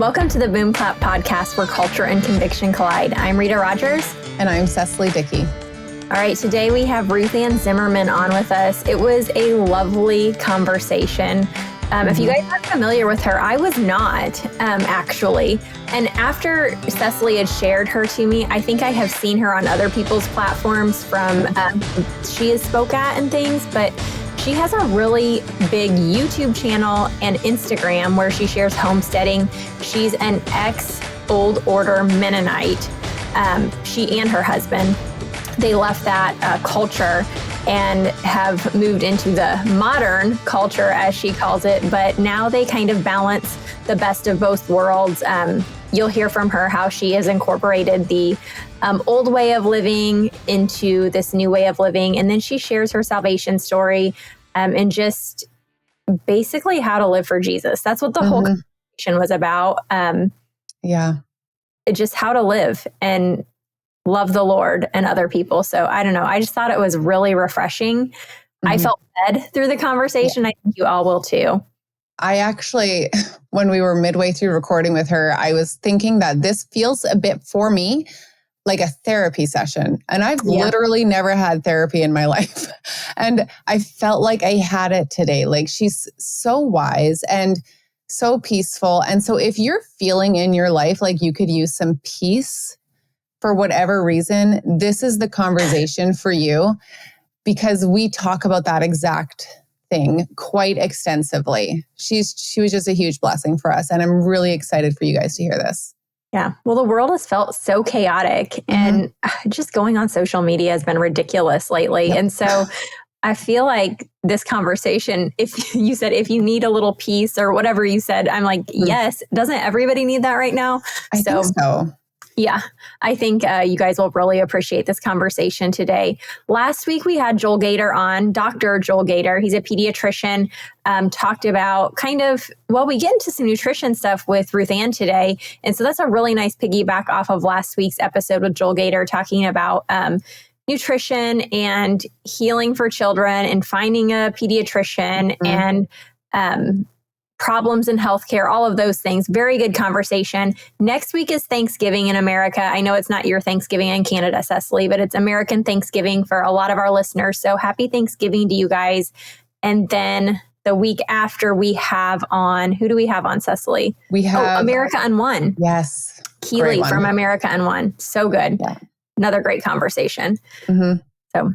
Welcome to the Boom Clap podcast where culture and conviction collide. I'm Rita Rogers. And I'm Cecily Dickey. All right, today we have RuthAnn Zimmerman on with us. It was a lovely conversation. If you guys aren't familiar with her, I was not, actually. And after Cecily had shared her to me, I think I have seen her on other people's platforms from she has spoke at and things, but she has a really big YouTube channel and Instagram where she shares homesteading. She's an ex-Old-Order Mennonite. She and her husband, they left that culture and have moved into the modern culture, as she calls it. But now they kind of balance the best of both worlds. You'll hear from her how she has incorporated the old way of living into this new way of living. And then she shares her salvation story and just basically how to live for Jesus. That's what the whole conversation was about. Just how to live and love the Lord and other people. So I don't know. I just thought it was really refreshing. I felt fed through the conversation. I think you all will too. I actually, when we were midway through recording with her, I was thinking that this feels a bit for me like a therapy session. And I've literally never had therapy in my life. And I felt like I had it today. Like, she's so wise and so peaceful. And so if you're feeling in your life like you could use some peace for whatever reason, this is the conversation for you, because we talk about that exact thing quite extensively. She was just a huge blessing for us. And I'm really excited for you guys to hear this. Yeah. Well, the world has felt so chaotic and just going on social media has been ridiculous lately. And so I feel like this conversation, if you said, if you need a little peace or whatever you said, I'm like, yes, doesn't everybody need that right now? I think so. Yeah, I think you guys will really appreciate this conversation today. Last week, we had Joel Gator on, Dr. Joel Gator. He's a pediatrician, talked about we get into some nutrition stuff with RuthAnn today. And so that's a really nice piggyback off of last week's episode with Joel Gator, talking about nutrition and healing for children and finding a pediatrician and problems in healthcare, all of those things. Very good conversation. Next week is Thanksgiving in America. I know it's not your Thanksgiving in Canada, Cecily, but it's American Thanksgiving for a lot of our listeners. So happy Thanksgiving to you guys. And then the week after we have on, who do we have on, Cecily? We have America Unwon. Yes. Keely from America Unwon. So good. Yeah. Another great conversation. So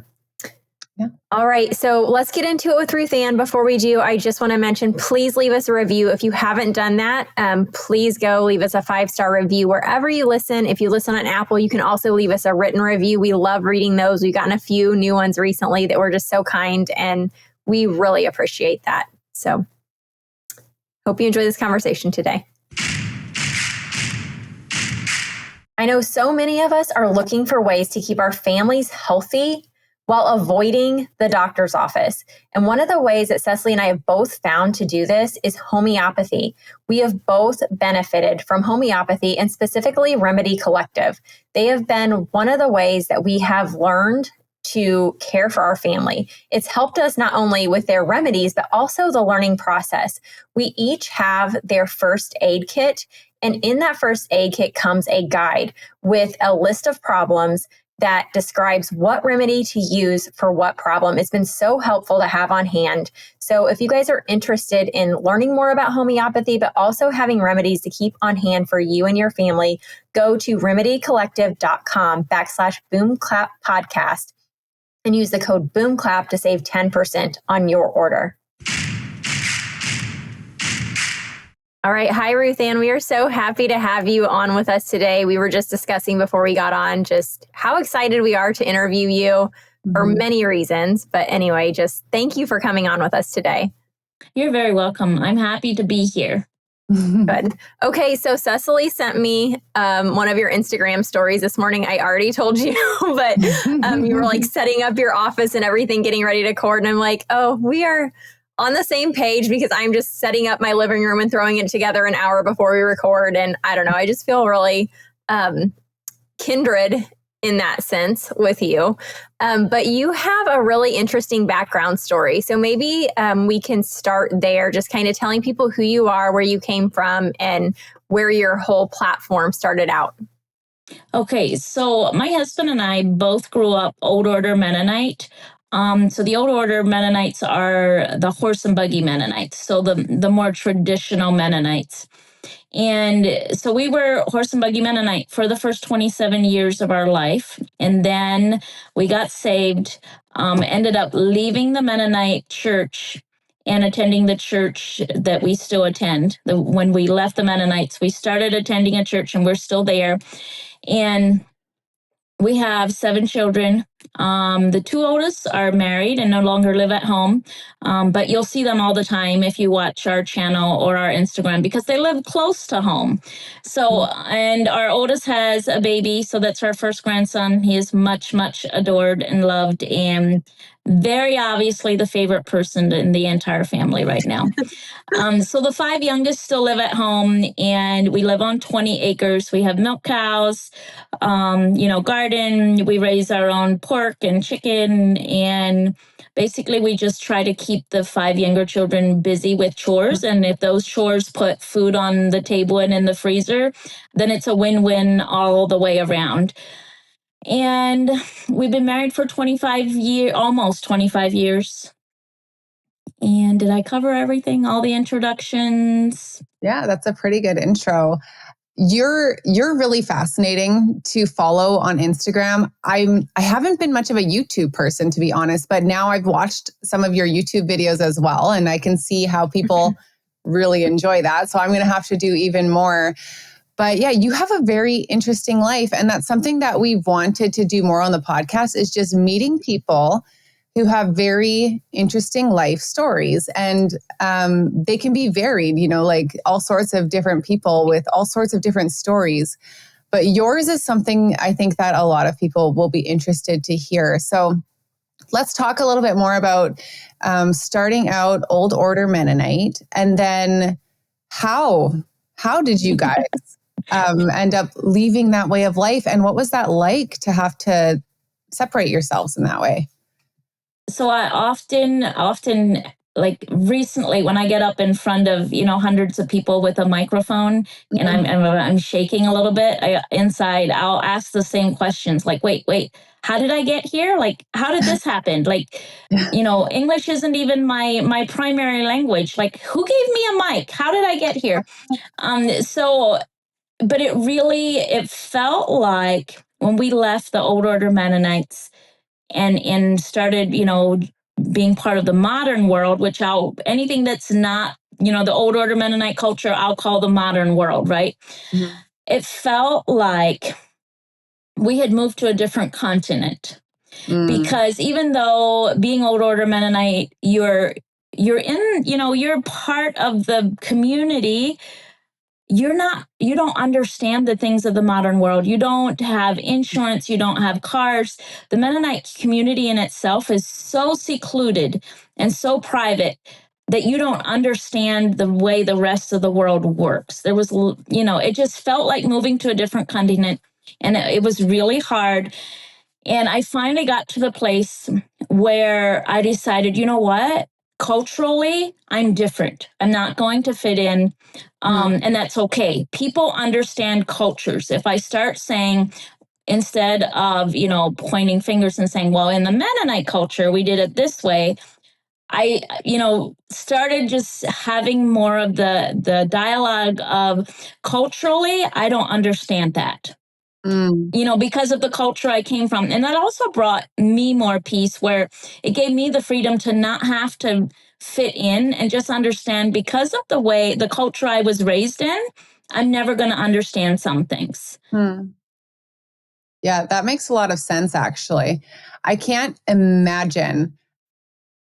all right. So let's get into it with RuthAnn. Before we do, I just want to mention, please leave us a review. If you haven't done that, please go leave us a 5-star review wherever you listen. If you listen on Apple, you can also leave us a written review. We love reading those. We've gotten a few new ones recently that were just so kind, and we really appreciate that. So hope you enjoy this conversation today. I know so many of us are looking for ways to keep our families healthy while avoiding the doctor's office. And one of the ways that Cecily and I have both found to do this is homeopathy. We have both benefited from homeopathy, and specifically Remedy Collective. They have been one of the ways that we have learned to care for our family. It's helped us not only with their remedies, but also the learning process. We each have their first aid kit, and in that first aid kit comes a guide with a list of problems that describes what remedy to use for what problem. It's been so helpful to have on hand. So if you guys are interested in learning more about homeopathy, but also having remedies to keep on hand for you and your family, go to remedycollective.com/boomclappodcast and use the code BOOMCLAP to save 10% on your order. All right. Hi, RuthAnn. We are so happy to have you on with us today. We were just discussing before we got on just how excited we are to interview you for many reasons. But anyway, just thank you for coming on with us today. You're very welcome. I'm happy to be here. Good. Okay. So Cecily sent me one of your Instagram stories this morning. I already told you, but you were like setting up your office and everything, getting ready to record. And I'm like, oh, we are on the same page, because I'm just setting up my living room and throwing it together an hour before we record. And I don't know, I just feel really kindred in that sense with you. But you have a really interesting background story. So maybe we can start there, just kind of telling people who you are, where you came from, and where your whole platform started out? Okay, so my husband and I both grew up Old-Order Mennonite. So the Old-Order Mennonites are the horse and buggy Mennonites, so the more traditional Mennonites. And so we were horse and buggy Mennonite for the first 27 years of our life. And then we got saved, ended up leaving the Mennonite church and attending the church that we still attend. When we left the Mennonites, we started attending a church and we're still there. And we have 7 children. The 2 oldest are married and no longer live at home, but you'll see them all the time if you watch our channel or our Instagram because they live close to home. So, and our oldest has a baby, so that's our first grandson. He is much, much adored and loved and very obviously the favorite person in the entire family right now. So the 5 youngest still live at home and we live on 20 acres. We have milk cows, garden. We raise our own pork and chicken. And basically we just try to keep the 5 younger children busy with chores. And if those chores put food on the table and in the freezer, then it's a win-win all the way around. And we've been married for almost 25 years. And did I cover everything? All the introductions? Yeah, that's a pretty good intro. You're really fascinating to follow on Instagram. I haven't been much of a YouTube person, to be honest, but now I've watched some of your YouTube videos as well, and I can see how people really enjoy that. So I'm going to have to do even more. But yeah, you have a very interesting life, and that's something that we've wanted to do more on the podcast is just meeting people who have very interesting life stories. And they can be varied, like all sorts of different people with all sorts of different stories. But yours is something I think that a lot of people will be interested to hear. So let's talk a little bit more about starting out Old-Order Mennonite. And then how did you guys end up leaving that way of life? And what was that like to have to separate yourselves in that way? So I often, like recently, when I get up in front of hundreds of people with a microphone, and I'm shaking a little bit inside, I'll ask the same questions. Like, wait, how did I get here? Like, how did this happen? Like, English isn't even my primary language. Like, who gave me a mic? How did I get here? But it felt like when we left the Old-Order Mennonites and started, being part of the modern world, which anything that's not, the Old-Order Mennonite culture, I'll call the modern world, right? Mm-hmm. It felt like we had moved to a different continent. Because even though being Old-Order Mennonite, you're in, you're part of the community, you don't understand the things of the modern world. You don't have insurance. You don't have cars. The Mennonite community in itself is so secluded and so private that you don't understand the way the rest of the world works. There was, it just felt like moving to a different continent, and it was really hard. And I finally got to the place where I decided, you know what? Culturally, I'm different. I'm not going to fit in. And that's okay. People understand cultures. If I start saying, instead of, pointing fingers and saying, well, in the Mennonite culture, we did it this way, I, started just having more of the dialogue of culturally, I don't understand that. Because of the culture I came from. And that also brought me more peace, where it gave me the freedom to not have to fit in and just understand, because of the culture I was raised in, I'm never going to understand some things. Yeah, that makes a lot of sense, actually. I can't imagine,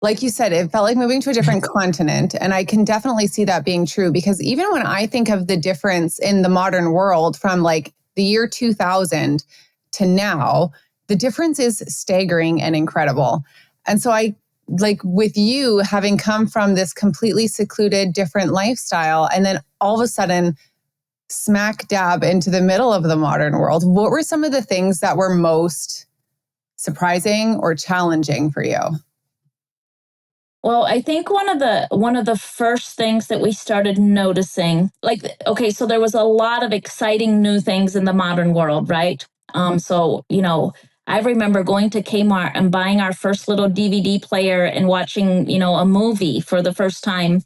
like you said, it felt like moving to a different continent. And I can definitely see that being true, because even when I think of the difference in the modern world from like the year 2000 to now, the difference is staggering and incredible. And so I, like with you having come from this completely secluded, different lifestyle, and then all of a sudden smack dab into the middle of the modern world, what were some of the things that were most surprising or challenging for you? Well, I think one of the first things that we started noticing, like, okay, so there was a lot of exciting new things in the modern world, right? So, I remember going to Kmart and buying our first little DVD player and watching, a movie for the first time.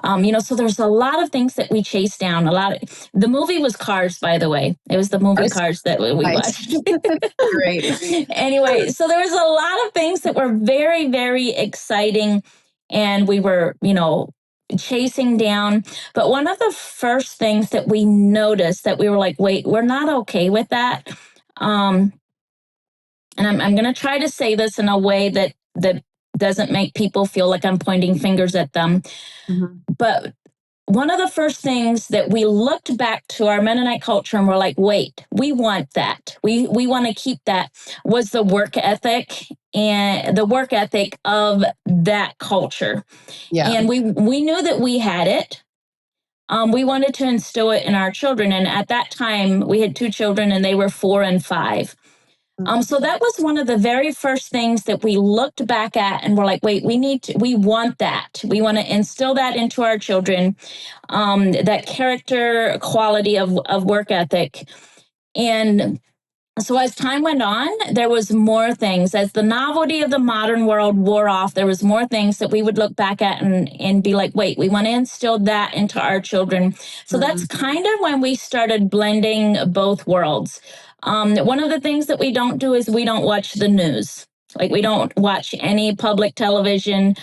So there's a lot of things that we chased down. The movie was Cars, by the way. It was the movie Cars that we watched. Great. Anyway, so there was a lot of things that were very, very exciting, and we were, chasing down. But one of the first things that we noticed that we were like, wait, we're not okay with that. And I'm going to try to say this in a way that doesn't make people feel like I'm pointing fingers at them. Mm-hmm. But one of the first things that we looked back to our Mennonite culture and we're like, wait, we want that. We want to keep that, was the work ethic and the work ethic of that culture. Yeah. And we knew that we had it. We wanted to instill it in our children. And at that time, we had 2 children and they were 4 and 5. So that was one of the very first things that we looked back at and we're like, wait, we want that. We want to instill that into our children, that character quality of work ethic. And so as time went on, there was more things. As the novelty of the modern world wore off, there was more things that we would look back at and be like, wait, we want to instill that into our children. So that's kind of when we started blending both worlds. One of the things that we don't do is we don't watch the news. Like, we don't watch any public television.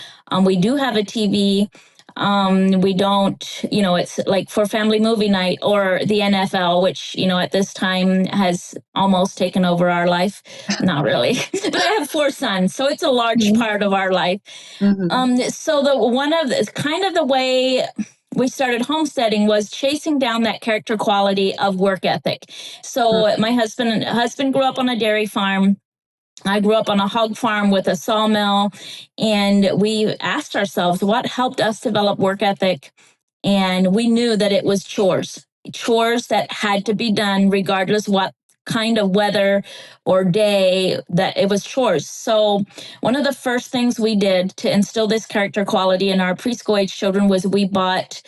We do have a TV. We don't, it's like for family movie night or the NFL, which, at this time has almost taken over our life. Not really, but I have 4 sons, so it's a large part of our life. So the way we started homesteading was chasing down that character quality of work ethic. So my husband grew up on a dairy farm. I grew up on a hog farm with a sawmill, and we asked ourselves what helped us develop work ethic. And we knew that it was chores that had to be done regardless what kind of weather or day, that it was chores. So one of the first things we did to instill this character quality in our preschool age children was we bought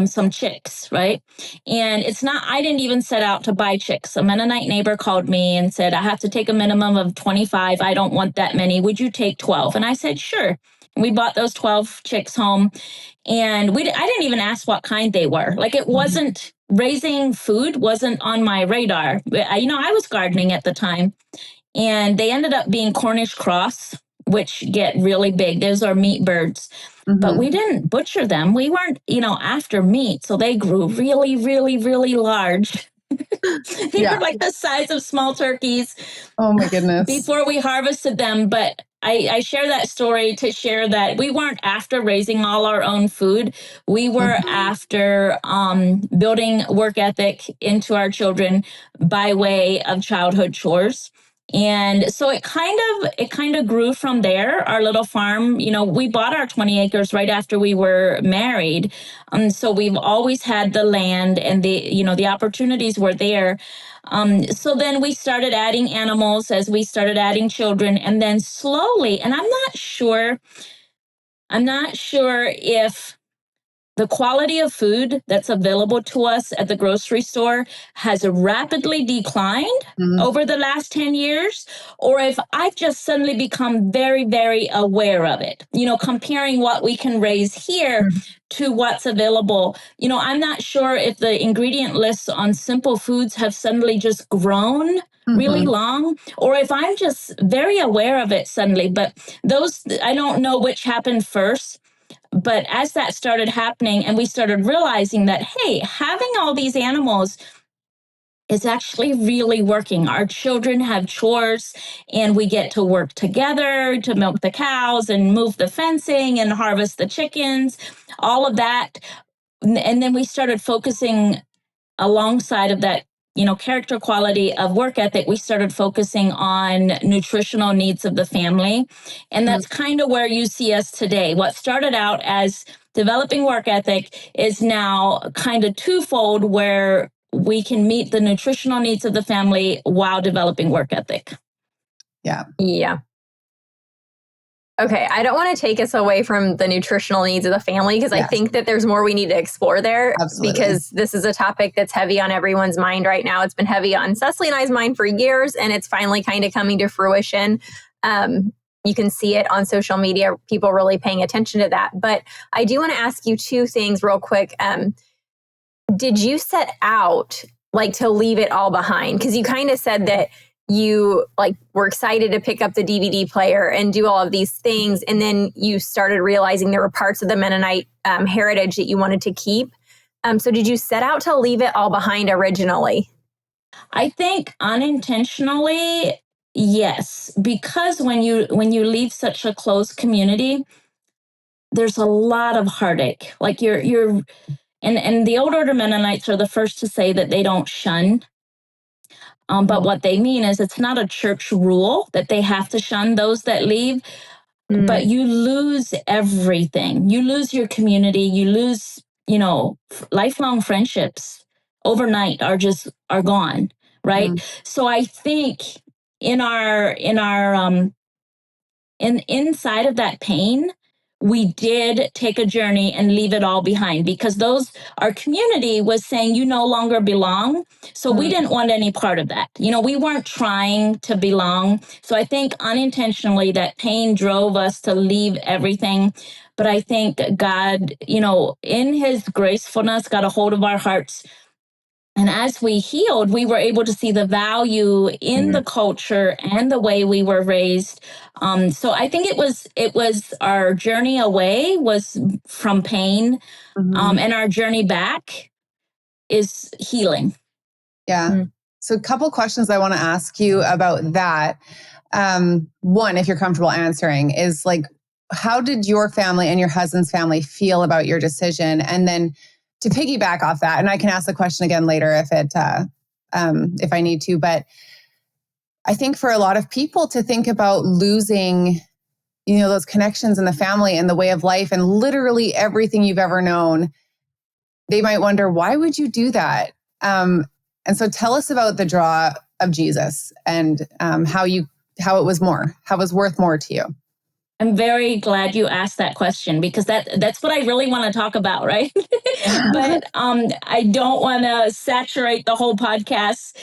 some chicks, right? And I didn't even set out to buy chicks. A Mennonite neighbor called me and said, I have to take a minimum of 25. I don't want that many. Would you take 12? And I said, sure. And we bought those 12 chicks home. And I didn't even ask what kind they were. Like, it wasn't, raising food wasn't on my radar. I was gardening at the time. And they ended up being Cornish cross, which get really big. Those are meat birds. But we didn't butcher them. We weren't, after meat. So they grew really, really, really large. They were like the size of small turkeys. Oh my goodness. Before we harvested them. But I share that story to share that we weren't after raising all our own food. We were after building work ethic into our children by way of childhood chores. And so it kind of grew from there. Our little farm, we bought our 20 acres right after we were married. So we've always had the land, and the opportunities were there. So then we started adding animals as we started adding children, and then slowly, and I'm not sure if the quality of food that's available to us at the grocery store has rapidly declined over the last 10 years, or if I've just suddenly become very, very aware of it, comparing what we can raise here to what's available. I'm not sure if the ingredient lists on simple foods have suddenly just grown really long, or if I'm just very aware of it suddenly. But I don't know which happened first. But as that started happening and we started realizing that, hey, having all these animals is actually really working. Our children have chores, and we get to work together to milk the cows and move the fencing and harvest the chickens, all of that. And then we started focusing alongside of that, character quality of work ethic. We started focusing on nutritional needs of the family. And that's kind of where you see us today. What started out as developing work ethic is now kind of twofold, where we can meet the nutritional needs of the family while developing work ethic. Yeah. Yeah. Okay, I don't want to take us away from the nutritional needs of the family because I think that there's more we need to explore there. Absolutely. Because this is a topic that's heavy on everyone's mind right now. It's been heavy on Cecily and I's mind for years, and it's finally kind of coming to fruition. You can see it on social media, people really paying attention to that. But I do want to ask you two things real quick. Did you set out like to leave it all behind? Because you kind of said that you like were excited to pick up the DVD player and do all of these things. And then you started realizing there were parts of the Mennonite heritage that you wanted to keep. So did you set out to leave it all behind originally? I think unintentionally, yes, because when you leave such a close community, there's a lot of heartache. Like you're and the Old-Order Mennonites are the first to say that they don't shun. But what they mean is it's not a church rule that they have to shun those that leave, but you lose everything. You lose your community. You lose, lifelong friendships overnight are gone, right? So I think inside of that pain, we did take a journey and leave it all behind because our community was saying you no longer belong. So we didn't want any part of that. We weren't trying to belong. So I think unintentionally that pain drove us to leave everything. But I think God, in his gracefulness, got a hold of our hearts. And as we healed, we were able to see the value in the culture and the way we were raised. So I think it was our journey away was from pain, and our journey back is healing. Yeah. So a couple questions I want to ask you about that. One, if you're comfortable answering, is like, how did your family and your husband's family feel about your decision? And then to piggyback off that, and I can ask the question again later if I need to, but I think for a lot of people to think about losing, those connections in the family and the way of life and literally everything you've ever known, they might wonder, why would you do that? And so tell us about the draw of Jesus and how it was worth more to you. I'm very glad you asked that question because that's what I really want to talk about, right? But I don't want to saturate the whole podcast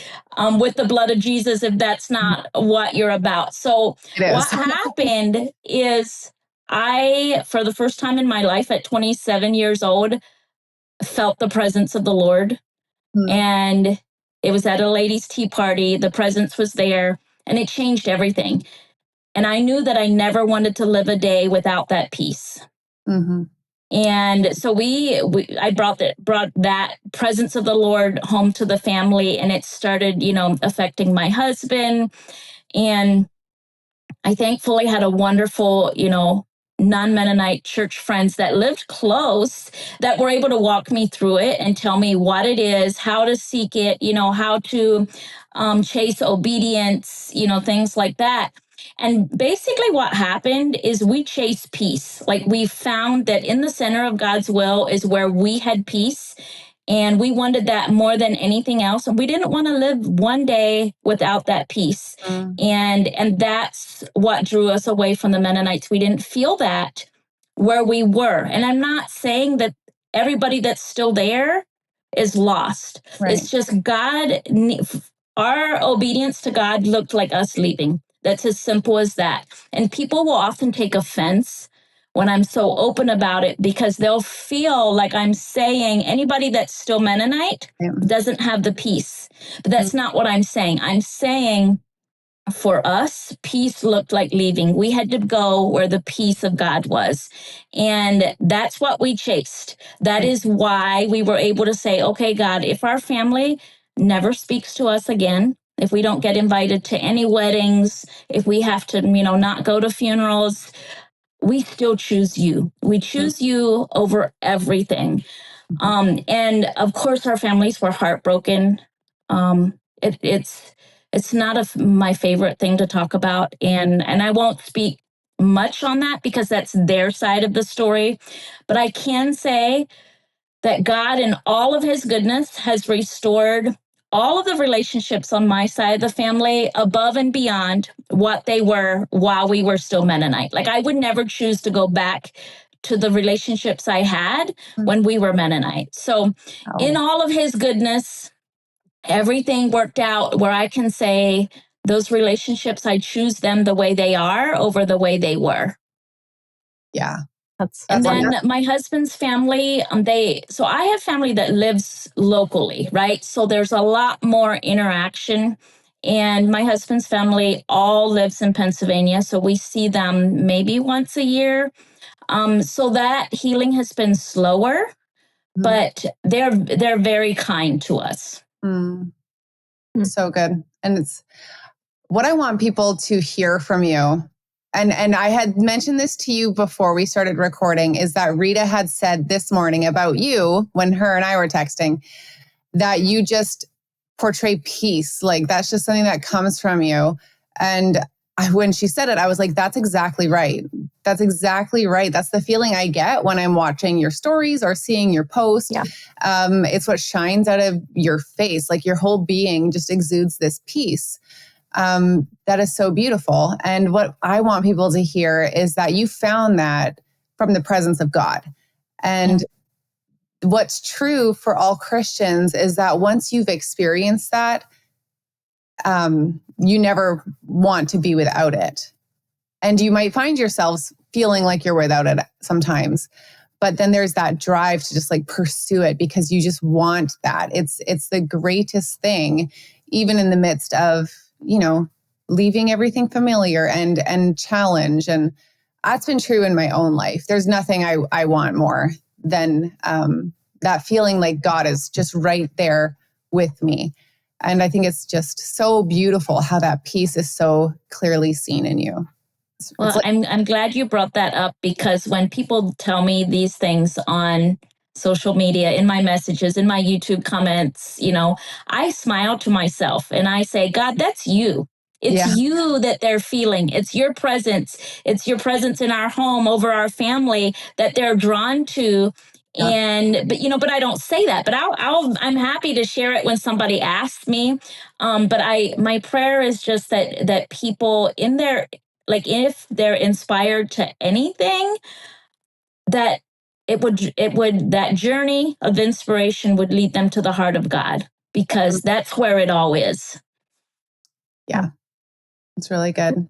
with the blood of Jesus if that's not what you're about. So what happened is I, for the first time in my life at 27 years old, felt the presence of the Lord. And it was at a ladies' tea party. The presence was there and it changed everything. And I knew that I never wanted to live a day without that peace. And so I brought that presence of the Lord home to the family, and it started, affecting my husband. And I thankfully had a wonderful, non-Mennonite church friends that lived close that were able to walk me through it and tell me what it is, how to seek it, how to chase obedience, things like that. And basically what happened is we chase peace. Like we found that in the center of God's will is where we had peace. And we wanted that more than anything else. And we didn't want to live one day without that peace. And that's what drew us away from the Mennonites. We didn't feel that where we were. And I'm not saying that everybody that's still there is lost. Right. It's just our obedience to God looked like us leaving. That's as simple as that. And people will often take offense when I'm so open about it because they'll feel like I'm saying anybody that's still Mennonite doesn't have the peace. But that's not what I'm saying. I'm saying for us, peace looked like leaving. We had to go where the peace of God was. And that's what we chased. That is why we were able to say, okay, God, if our family never speaks to us again, if we don't get invited to any weddings, if we have to, not go to funerals, we still choose you. We choose you over everything. And of course, our families were heartbroken. It's not my favorite thing to talk about. And I won't speak much on that because that's their side of the story. But I can say that God, in all of his goodness, has restored all of the relationships on my side of the family above and beyond what they were while we were still Mennonite. Like I would never choose to go back to the relationships I had when we were Mennonite. So in all of his goodness, everything worked out where I can say those relationships, I choose them the way they are over the way they were. Yeah. And then my husband's family, so I have family that lives locally, right? So there's a lot more interaction. And my husband's family all lives in Pennsylvania. So we see them maybe once a year. So that healing has been slower, but they're very kind to us. So good. And it's what I want people to hear from you. And I had mentioned this to you before we started recording, is that Rita had said this morning about you when her and I were texting that you just portray peace. Like that's just something that comes from you. And when she said it, I was like, that's exactly right. That's exactly right. That's the feeling I get when I'm watching your stories or seeing your post. Yeah. It's what shines out of your face. Like your whole being just exudes this peace. That is so beautiful. And what I want people to hear is that you found that from the presence of God. And what's true for all Christians is that once you've experienced that, you never want to be without it. And you might find yourselves feeling like you're without it sometimes. But then there's that drive to just like pursue it because you just want that. It's the greatest thing, even in the midst of, you know, leaving everything familiar and challenge. And that's been true in my own life. There's nothing I want more than that feeling like God is just right there with me. And I think it's just so beautiful how that peace is so clearly seen in you. Well, like, I'm glad you brought that up because when people tell me these things on social media, in my messages, in my YouTube comments, you know, I smile to myself and I say, God, that's you. It's you that they're feeling. It's your presence. It's your presence in our home over our family that they're drawn to. And, but I don't say that, but I'm happy to share it when somebody asks me. But my prayer is just that people in their, like if they're inspired to anything, that that journey of inspiration would lead them to the heart of God, because that's where it all is. Yeah. It's really good.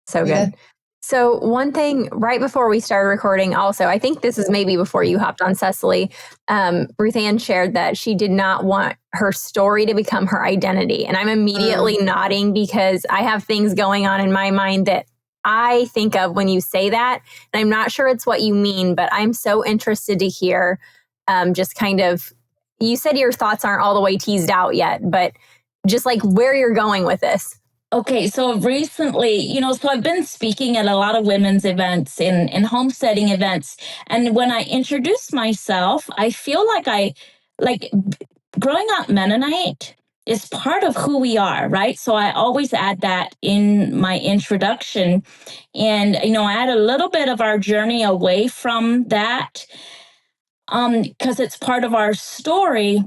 So good. So one thing right before we started recording also, I think this is maybe before you hopped on, Cecily, RuthAnn shared that she did not want her story to become her identity. And I'm immediately nodding because I have things going on in my mind that I think of when you say that. And I'm not sure it's what you mean, but I'm so interested to hear just kind of, you said your thoughts aren't all the way teased out yet, but just like where you're going with this. Okay, so recently, so I've been speaking at a lot of women's events in homesteading events. And when I introduce myself, I feel like growing up Mennonite is part of who we are, right? So I always add that in my introduction. And, I add a little bit of our journey away from that because it's part of our story.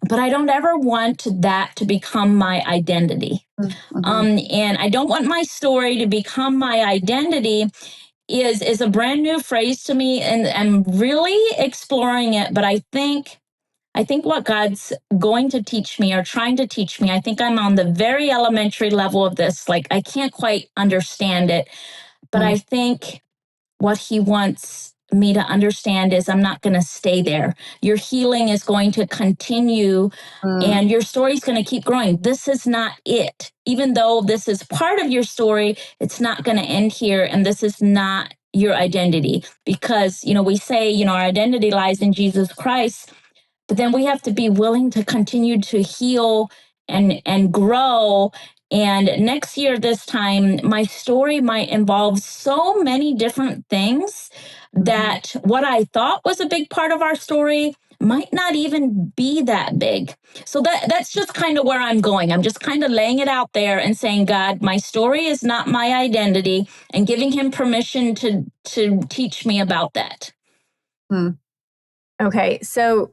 But I don't ever want that to become my identity. And I don't want my story to become my identity is a brand new phrase to me, and I'm really exploring it. But I think what God's going to teach me or trying to teach me, I think I'm on the very elementary level of this. Like I can't quite understand it, but I think what he wants me to understand is I'm not going to stay there. Your healing is going to continue and your story is going to keep growing. This is not it. Even though this is part of your story, it's not going to end here. And this is not your identity because, we say, our identity lies in Jesus Christ, but then we have to be willing to continue to heal and grow. And next year, this time, my story might involve so many different things that what I thought was a big part of our story might not even be that big. So that's just kind of where I'm going. I'm just kind of laying it out there and saying, God, my story is not my identity, and giving him permission to teach me about that. Okay. So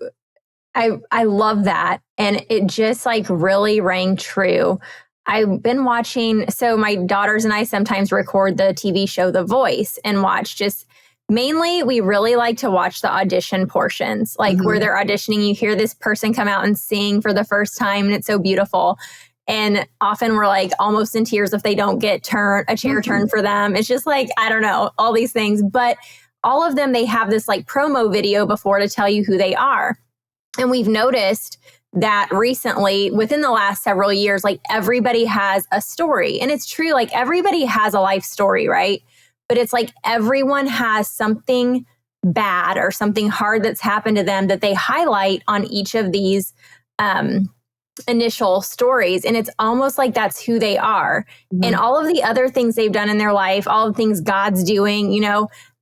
I love that. And it just like really rang true. I've been watching, so my daughters and I sometimes record the TV show The Voice and watch just mainly we really like to watch the audition portions, like where they're auditioning. You hear this person come out and sing for the first time, and it's so beautiful. And often we're like almost in tears if they don't get a chair turned for them. It's just like, I don't know, all these things. But all of them, they have this like promo video before to tell you who they are. And we've noticed that recently, within the last several years, like everybody has a story. And it's true, like everybody has a life story, right? But it's like everyone has something bad or something hard that's happened to them that they highlight on each of these initial stories. And it's almost like that's who they are. And all of the other things they've done in their life, all the things God's doing,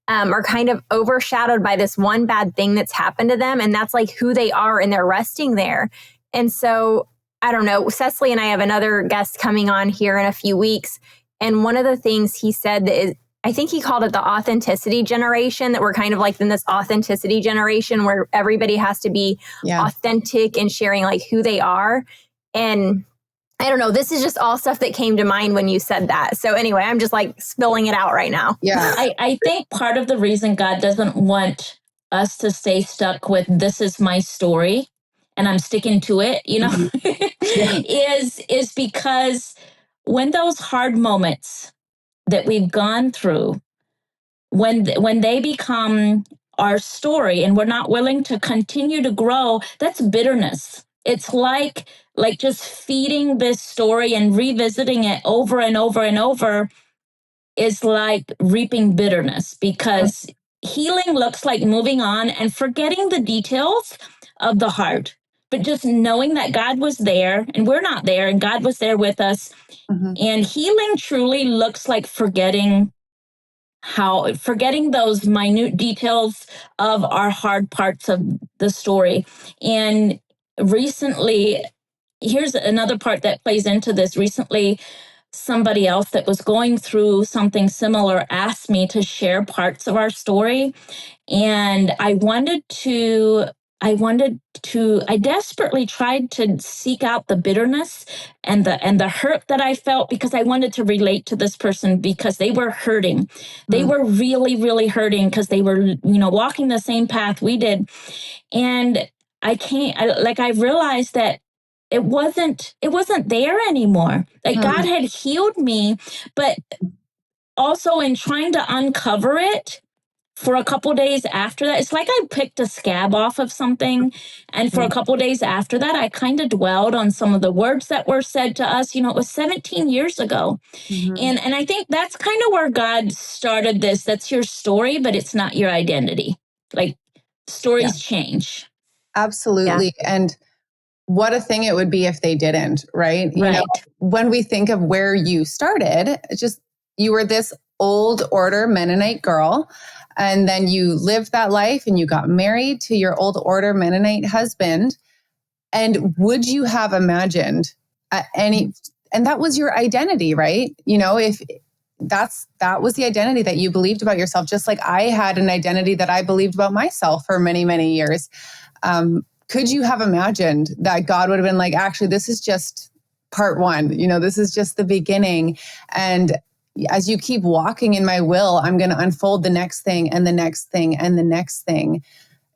are kind of overshadowed by this one bad thing that's happened to them. And that's like who they are, and they're resting there. And so, I don't know, Cecily and I have another guest coming on here in a few weeks. And one of the things he said that is, I think he called it the authenticity generation, that we're kind of like in this authenticity generation where everybody has to be authentic and sharing like who they are. And I don't know, this is just all stuff that came to mind when you said that. So anyway, I'm just like spilling it out right now. Yeah. I think part of the reason God doesn't want us to stay stuck with this is my story and I'm sticking to it, is because when those hard moments that we've gone through, when they become our story and we're not willing to continue to grow, that's bitterness. It's like just feeding this story and revisiting it over and over and over is like reaping bitterness, because healing looks like moving on and forgetting the details of the heart, but just knowing that God was there and we're not there and God was there with us. And healing truly looks like forgetting those minute details of our hard parts of the story. And recently, here's another part that plays into this. Recently, somebody else that was going through something similar asked me to share parts of our story. And I desperately tried to seek out the bitterness and the hurt that I felt, because I wanted to relate to this person, because they were hurting. They were really, really hurting because they were, walking the same path we did. And I realized that it wasn't there anymore. Like God had healed me, but also in trying to uncover it, for a couple days after that, it's like I picked a scab off of something. And for a couple days after that, I kind of dwelled on some of the words that were said to us. It was 17 years ago. And I think that's kind of where God started this. That's your story, but it's not your identity. Like stories change. Absolutely. Yeah. And what a thing it would be if they didn't, right? When we think of where you started, you were this old order Mennonite girl. And then you lived that life and you got married to your old order Mennonite husband. And would you have imagined and that was your identity, right? If that was the identity that you believed about yourself, just like I had an identity that I believed about myself for many, many years. Could you have imagined that God would have been like, actually, this is just part one, this is just the beginning. And as you keep walking in my will, I'm going to unfold the next thing and the next thing and the next thing.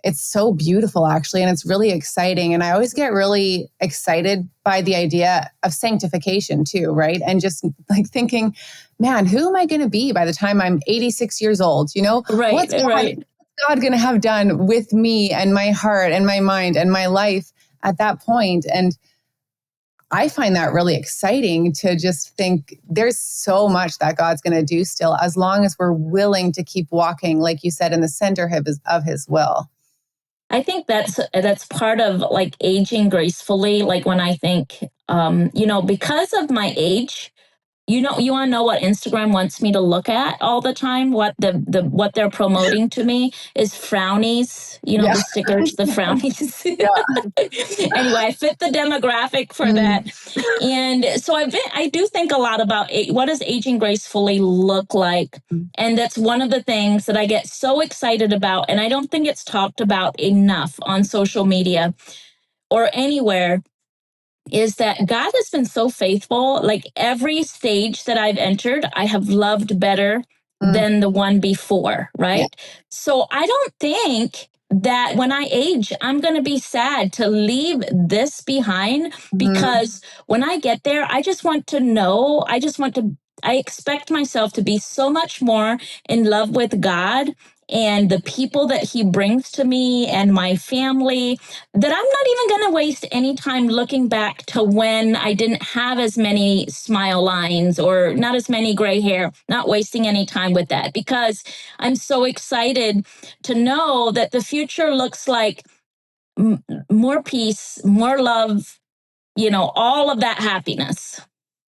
It's so beautiful, actually. And it's really exciting. And I always get really excited by the idea of sanctification too, right? And just like thinking, man, who am I going to be by the time I'm 86 years old? What's God going to have done with me and my heart and my mind and my life at that point? And I find that really exciting to just think there's so much that God's going to do still, as long as we're willing to keep walking, like you said, in the center of his will. I think that's part of like aging gracefully. Like when I think, because of my age, You want to know what Instagram wants me to look at all the time? What what they're promoting to me is frownies. The stickers, the frownies. Anyway, I fit the demographic for that. And so I do think a lot about what does aging gracefully look like? And that's one of the things that I get so excited about. And I don't think it's talked about enough on social media or anywhere, is that God has been so faithful. Like every stage that I've entered, I have loved better than the one before, right? Yeah. So I don't think that when I age, I'm going to be sad to leave this behind, because when I get there, I expect myself to be so much more in love with God and the people that he brings to me and my family, that I'm not even going to waste any time looking back to when I didn't have as many smile lines or not as many gray hair, not wasting any time with that, because I'm so excited to know that the future looks like more peace, more love, all of that happiness.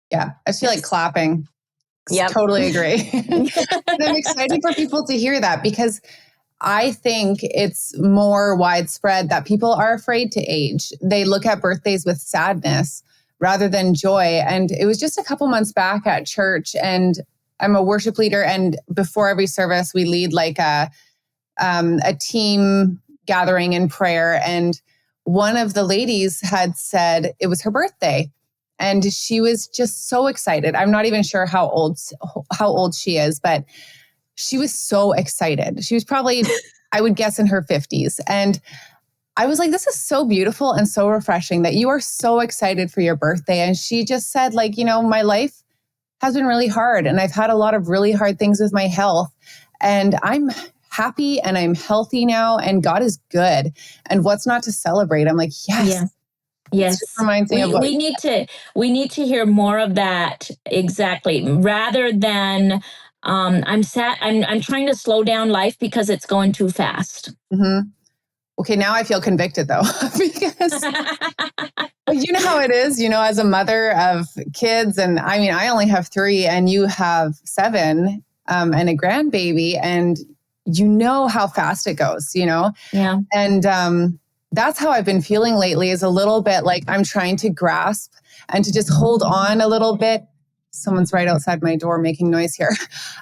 Yeah, I feel like clapping. Yep. Totally agree. I'm excited for people to hear that, because I think it's more widespread that people are afraid to age. They look at birthdays with sadness rather than joy. And it was just a couple months back at church, and I'm a worship leader. And before every service, we lead like a team gathering in prayer. And one of the ladies had said it was her birthday, and she was just so excited. I'm not even sure how old she is, but she was so excited. She was probably, I would guess, in her 50s. And I was like, this is so beautiful and so refreshing that you are so excited for your birthday. And she just said, like, my life has been really hard, and I've had a lot of really hard things with my health, and I'm happy and I'm healthy now, and God is good. And what's not to celebrate? I'm like, yes. Yeah. Yes, we need to hear more of that. Exactly. Rather than I'm trying to slow down life because it's going too fast. Mm-hmm. Okay, now I feel convicted though, because you know how it is, as a mother of kids, and I mean, I only have 3 and you have 7 and a grandbaby, and you know how fast it goes, Yeah. And that's how I've been feeling lately, is a little bit like I'm trying to grasp and to just hold on a little bit. Someone's right outside my door making noise here.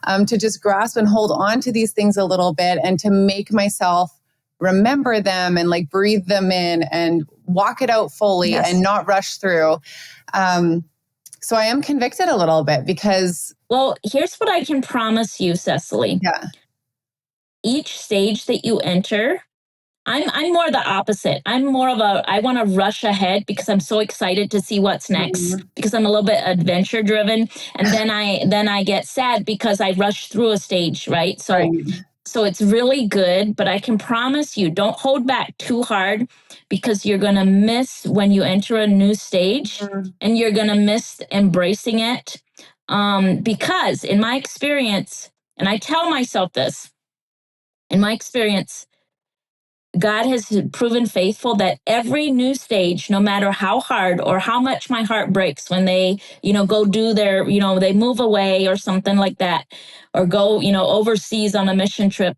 To just grasp and hold on to these things a little bit, and to make myself remember them and like breathe them in and walk it out fully, yes, and not rush through. So I am convicted a little bit, because... Well, here's what I can promise you, Cecily. Yeah. Each stage that you enter, I'm more the opposite. I'm more of I want to rush ahead because I'm so excited to see what's next, because I'm a little bit adventure driven. And then I get sad because I rush through a stage, right? So it's really good, but I can promise you, don't hold back too hard, because you're going to miss when you enter a new stage, and you're going to miss embracing it. Because in my experience, and I tell myself this, in my experience, God has proven faithful that every new stage, no matter how hard or how much my heart breaks when they, go do their, they move away or something like that, or go, overseas on a mission trip.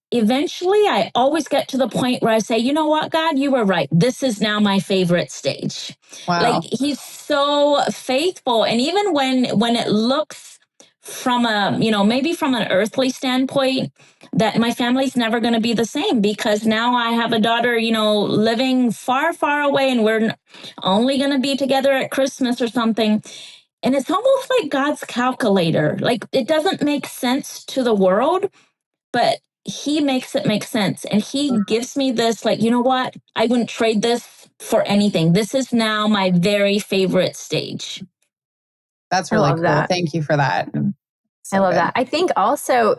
Eventually, I always get to the point where I say, you know what, God, you were right. This is now my favorite stage. Wow. Like, he's so faithful. And even when it looks from maybe from an earthly standpoint, that my family's never going to be the same, because now I have a daughter, living far, far away, and we're only going to be together at Christmas or something. And it's almost like God's calculator. Like, it doesn't make sense to the world, but he makes it make sense. And he gives me this, like, you know what? I wouldn't trade this for anything. This is now my very favorite stage. That's really cool. That. Thank you for that. So I love that. I think also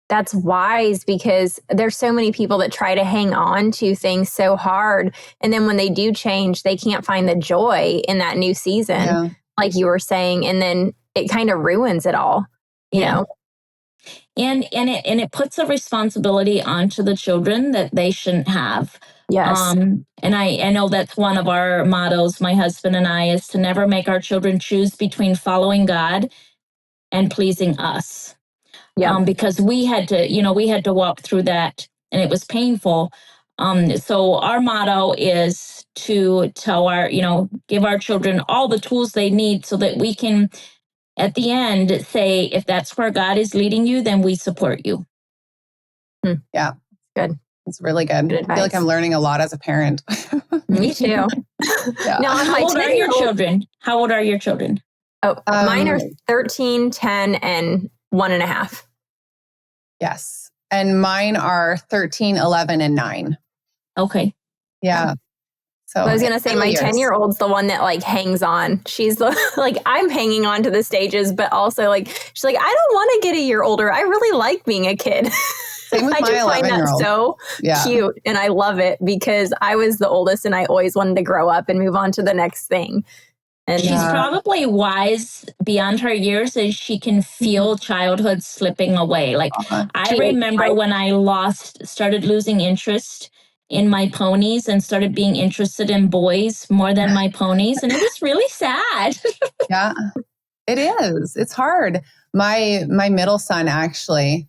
that's wise, because there's so many people that try to hang on to things so hard. And then when they do change, they can't find the joy in that new season, like you were saying. And then it kind of ruins it all, you know? And it puts a responsibility onto the children that they shouldn't have. Yes. And I know that's one of our mottos, my husband and I, is to never make our children choose between following God and pleasing us. Yeah. Because we had to walk through that, and it was painful. So our motto is to tell give our children all the tools they need so that we can, at the end, say, if that's where God is leading you, then we support you. Yeah. Good. It's really good. Good I feel like I'm learning a lot as a parent. Me too. Yeah. Now, How old are your children? How old are your children? Oh, mine are 13, 10, and 1.5. Yes. And mine are 13, 11, and 9. Okay. Yeah. So I was going to say my 10-year-old's the one that like hangs on. She's the, like, I'm hanging on to the stages, but also like, she's like, I don't want to get a year older. I really like being a kid. Same with I my just find that 11-year-old. so cute. And I love it because I was the oldest and I always wanted to grow up and move on to the next thing. And she's probably wise beyond her years as she can feel childhood slipping away. Like I remember when I started losing interest in my ponies and started being interested in boys more than my ponies. And it was really sad. Yeah, it is. It's hard. My middle son actually,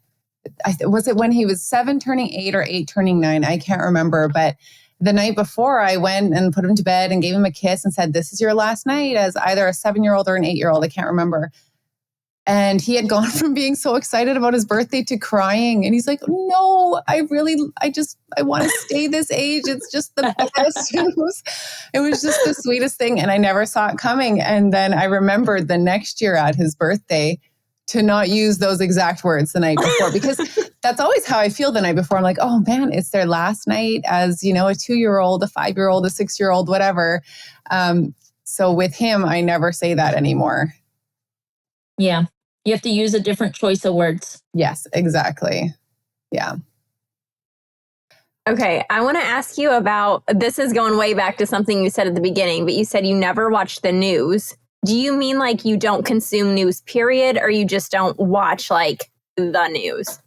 was it when he was 7 turning 8 or 8 turning 9? I can't remember. But the night before, I went and put him to bed and gave him a kiss and said, this is your last night as either a 7-year-old or an 8-year-old. I can't remember. And he had gone from being so excited about his birthday to crying. And he's like, no, I want to stay this age. It's just the best. It was just the sweetest thing. And I never saw it coming. And then I remembered the next year at his birthday to not use those exact words the night before, because that's always how I feel the night before. I'm like, oh man, it's their last night as, a 2-year-old, a 5-year-old, a 6-year-old, whatever. So with him, I never say that anymore. Yeah. You have to use a different choice of words. Yes, exactly. Yeah. Okay, I want to ask you about, this is going way back to something you said at the beginning, but you said you never watch the news. Do you mean like you don't consume news, period, or you just don't watch like the news?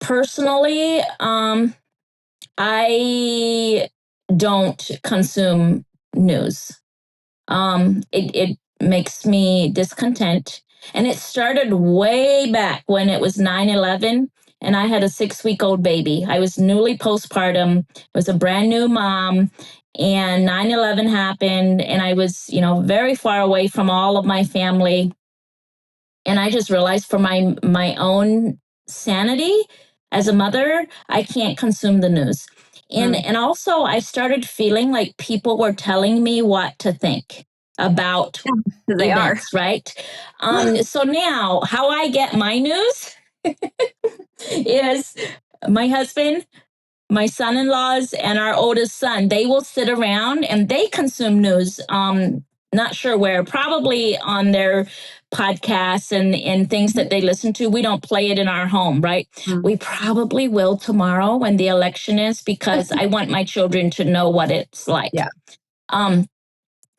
Personally, I don't consume news. It makes me discontent. And it started way back when it was 9/11 and I had a 6-week-old baby. I was newly postpartum, was a brand new mom, and 9/11 happened and I was, very far away from all of my family. And I just realized for my own sanity as a mother, I can't consume the news. And also I started feeling like people were telling me what to think about events, right? So now how I get my news is my husband, my son-in-laws, and our oldest son, they will sit around and they consume news. Not sure where, probably on their podcasts and things that they listen to. We don't play it in our home, right? We probably will tomorrow when the election is, because I want my children to know what it's like. Yeah.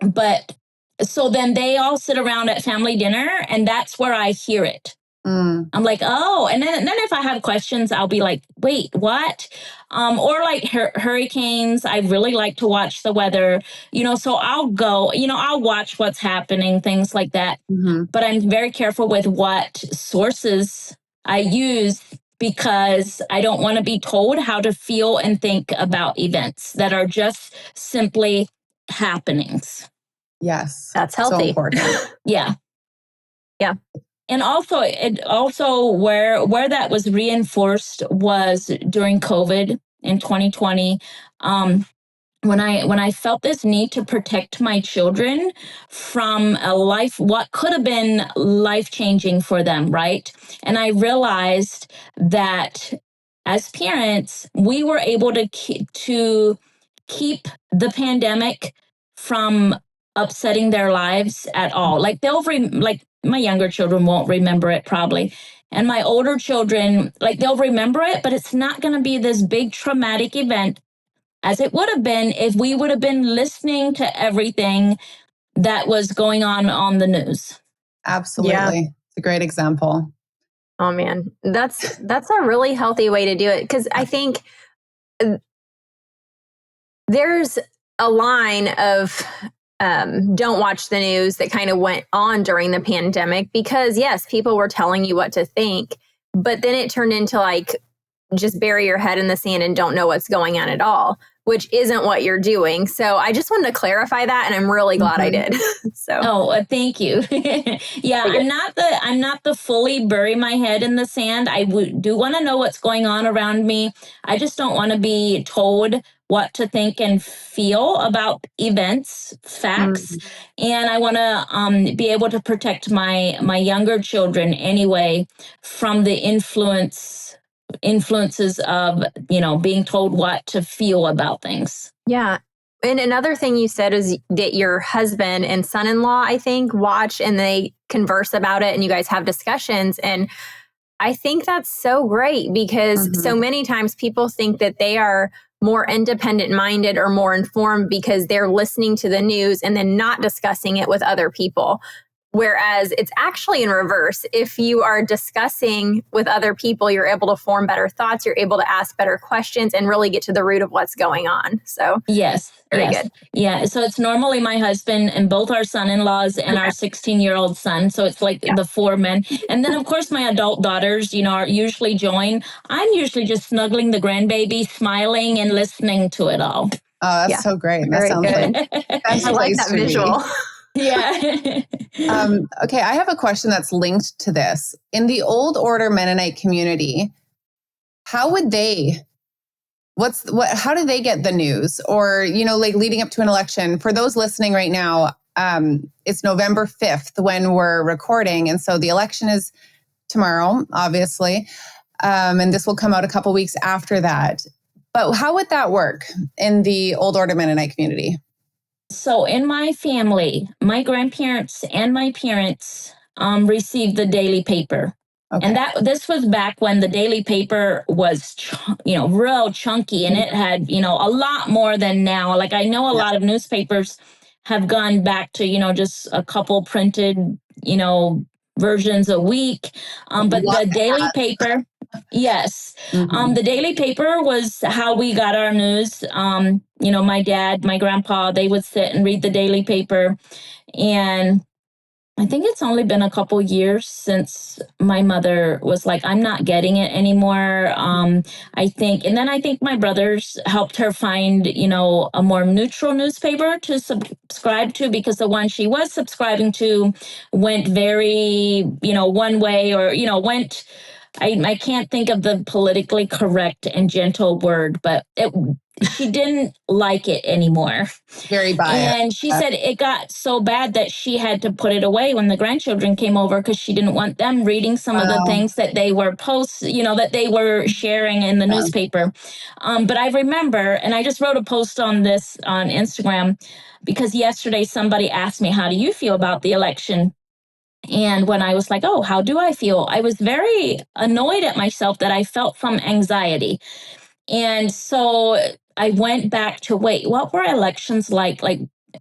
But so then they all sit around at family dinner and that's where I hear it. I'm like, oh, and then if I have questions, I'll be like, wait, what? Or like hurricanes. I really like to watch the weather, so I'll go, I'll watch what's happening, things like that. But I'm very careful with what sources I use because I don't want to be told how to feel and think about events that are just simply happenings. Yes. That's healthy. So important. Yeah. Yeah. And also where that was reinforced was during COVID in 2020. When I felt this need to protect my children from what could have been life-changing for them, right? And I realized that as parents, we were able to keep the pandemic from upsetting their lives at all. Like like my younger children won't remember it probably. And my older children, like they'll remember it, but it's not going to be this big traumatic event as it would have been if we would have been listening to everything that was going on the news. Absolutely. Yeah. It's a great example. Oh man, that's a really healthy way to do it. Cause I think There's a line of don't watch the news that kind of went on during the pandemic because, yes, people were telling you what to think, but then it turned into like, just bury your head in the sand and don't know what's going on at all, which isn't what you're doing. So I just wanted to clarify that, and I'm really glad I did. So thank you. Yeah, I'm not the fully bury my head in the sand. I do want to know what's going on around me. I just don't want to be told what to think and feel about events, facts, and I want to be able to protect my younger children anyway from the influences of being told what to feel about things. Yeah. And another thing you said is that your husband and son-in-law, I think, watch and they converse about it and you guys have discussions. And I think that's so great because so many times people think that they are more independent minded or more informed because they're listening to the news and then not discussing it with other people. Whereas it's actually in reverse. If you are discussing with other people, you're able to form better thoughts, you're able to ask better questions and really get to the root of what's going on. So yes, very good. Yeah. So it's normally my husband and both our son-in-laws and our 16-year-old son. So it's like the four men. And then of course my adult daughters, are usually join. I'm usually just snuggling the grandbaby, smiling and listening to it all. Oh, that's so great. That sounds good. like best I like place that to visual. be. Yeah. Okay, I have a question that's linked to this. In the Old-Order Mennonite community, how would they, how do they get the news? Or, like leading up to an election, for those listening right now, it's November 5th when we're recording. And so the election is tomorrow, obviously. And this will come out a couple weeks after that. But how would that work in the Old-Order Mennonite community? So in my family, my grandparents and my parents received the daily paper. Okay. And this was back when the daily paper was, real chunky, and it had, a lot more than now. Like I know a lot of newspapers have gone back to, just a couple printed, versions a week. But the daily paper, yes. The daily paper was how we got our news. My dad, my grandpa, they would sit and read the daily paper. And I think it's only been a couple years since my mother was like, I'm not getting it anymore. I think my brothers helped her find, a more neutral newspaper to subscribe to, because the one she was subscribing to went very, one way, or, went, I can't think of the politically correct and gentle word, but she didn't like it anymore. Very biased. And she said it got so bad that she had to put it away when the grandchildren came over, because she didn't want them reading some of the things that they were that they were sharing in the newspaper. But I remember, and I just wrote a post on this on Instagram, because yesterday somebody asked me, how do you feel about the election? And when I was like, oh, how do I feel? I was very annoyed at myself that I felt some anxiety. And so I went back to, wait, what were elections like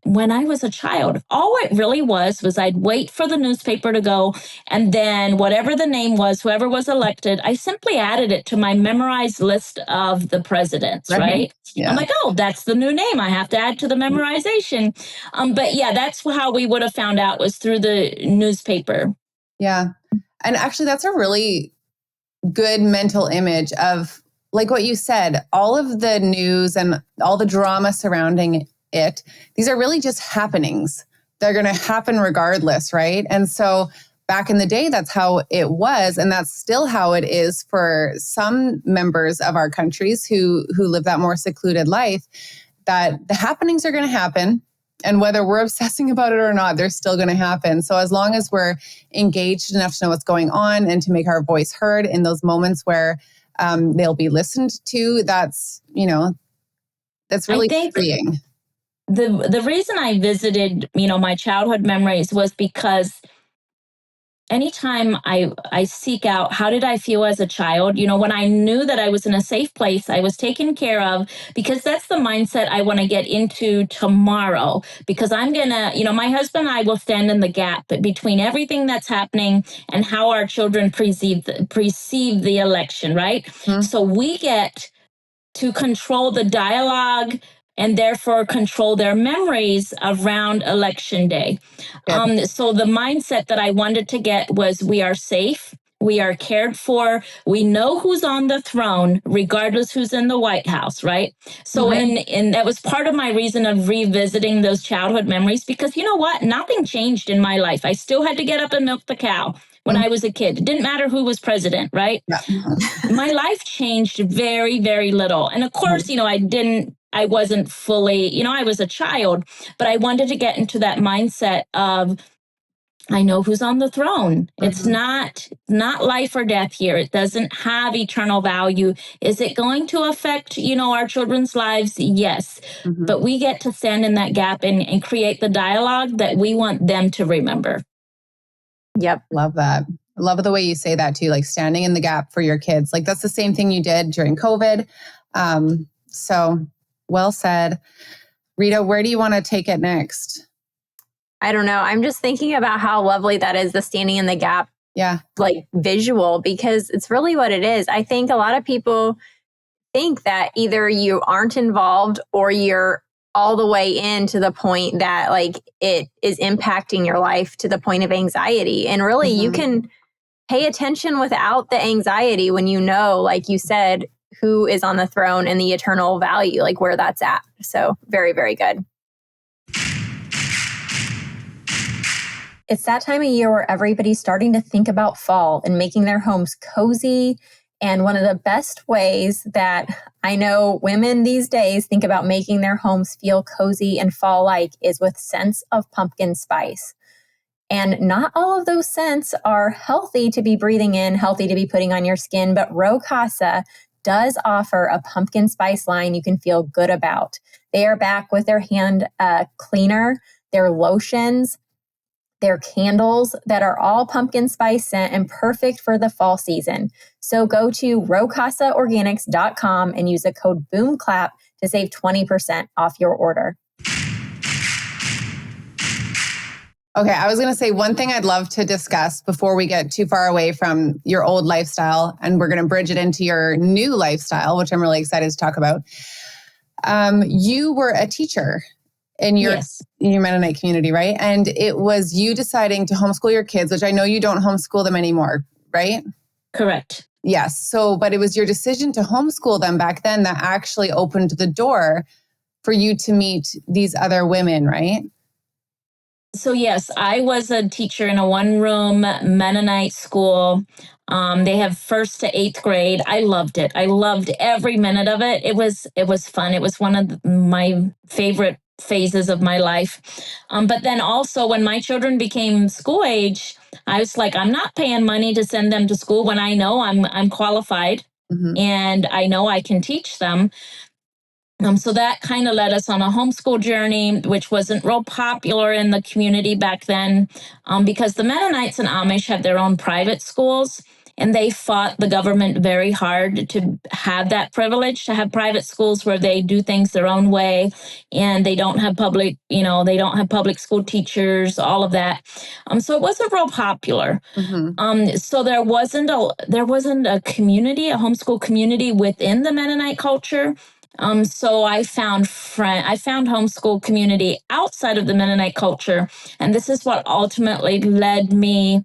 when I was a child? All it really was I'd wait for the newspaper to go, and then whatever the name was, whoever was elected, I simply added it to my memorized list of the presidents, right? Yeah. I'm like, oh, that's the new name I have to add to the memorization. But yeah, that's how we would have found out, was through the newspaper. Yeah. And actually, that's a really good mental image of, like what you said, all of the news and all the drama surrounding it, these are really just happenings. They're going to happen regardless, right? And so back in the day, that's how it was. And that's still how it is for some members of our countries who live that more secluded life, that the happenings are going to happen. And whether we're obsessing about it or not, they're still going to happen. So as long as we're engaged enough to know what's going on and to make our voice heard in those moments where they'll be listened to, that's really freeing. The reason I visited, my childhood memories was because anytime I seek out, how did I feel as a child? When I knew that I was in a safe place, I was taken care of, because that's the mindset I want to get into tomorrow. Because I'm going to, my husband and I will stand in the gap between everything that's happening and how our children perceive the election, right? Mm-hmm. So we get to control the dialogue and therefore control their memories around election day. So the mindset that I wanted to get was we are safe. We are cared for. We know who's on the throne, regardless who's in the White House, right? So, and that was part of my reason of revisiting those childhood memories, because you know what? Nothing changed in my life. I still had to get up and milk the cow when I was a kid. It didn't matter who was president, right? Yeah. My life changed very, very little. And of course, I wasn't fully, I was a child, but I wanted to get into that mindset of, I know who's on the throne. It's not life or death here. It doesn't have eternal value. Is it going to affect, our children's lives? Yes. But we get to stand in that gap and create the dialogue that we want them to remember. Yep. Love that. Love the way you say that too, like standing in the gap for your kids. Like that's the same thing you did during COVID. So well said. Rita, where do you want to take it next? I don't know. I'm just thinking about how lovely that is, the standing in the gap, like visual, because it's really what it is. I think a lot of people think that either you aren't involved or you're all the way in to the point that like it is impacting your life to the point of anxiety. And really you can pay attention without the anxiety when you know, like you said, who is on the throne and the eternal value, like where that's at. So very, very good. It's that time of year where everybody's starting to think about fall and making their homes cozy. And one of the best ways that I know women these days think about making their homes feel cozy and fall-like is with scents of pumpkin spice. And not all of those scents are healthy to be breathing in, healthy to be putting on your skin, but Ro Casa does offer a pumpkin spice line you can feel good about. They are back with their hand cleaner, their lotions, their candles that are all pumpkin spice scent and perfect for the fall season. So go to rocasaorganics.com and use the code BOOMCLAP to save 20% off your order. Okay, I was going to say one thing I'd love to discuss before we get too far away from your old lifestyle, and we're going to bridge it into your new lifestyle, which I'm really excited to talk about. You were a teacher in your Mennonite community, right? And it was you deciding to homeschool your kids, which I know you don't homeschool them anymore, right? Correct. Yes. So, but it was your decision to homeschool them back then that actually opened the door for you to meet these other women, right? So yes, I was a teacher in a one-room Mennonite school. They have 1st to 8th grade. I loved it. I loved every minute of it. It was fun. It was one of my favorite phases of my life. But then also when my children became school age, I was like, I'm not paying money to send them to school when I know I'm qualified and I know I can teach them. So that kind of led us on a homeschool journey, which wasn't real popular in the community back then, because the Mennonites and Amish have their own private schools, and they fought the government very hard to have that privilege, to have private schools where they do things their own way, and they don't have public, they don't have public school teachers, all of that. So it wasn't real popular. So there wasn't a community, a homeschool community within the Mennonite culture. So I found homeschool community outside of the Mennonite culture. And this is what ultimately led me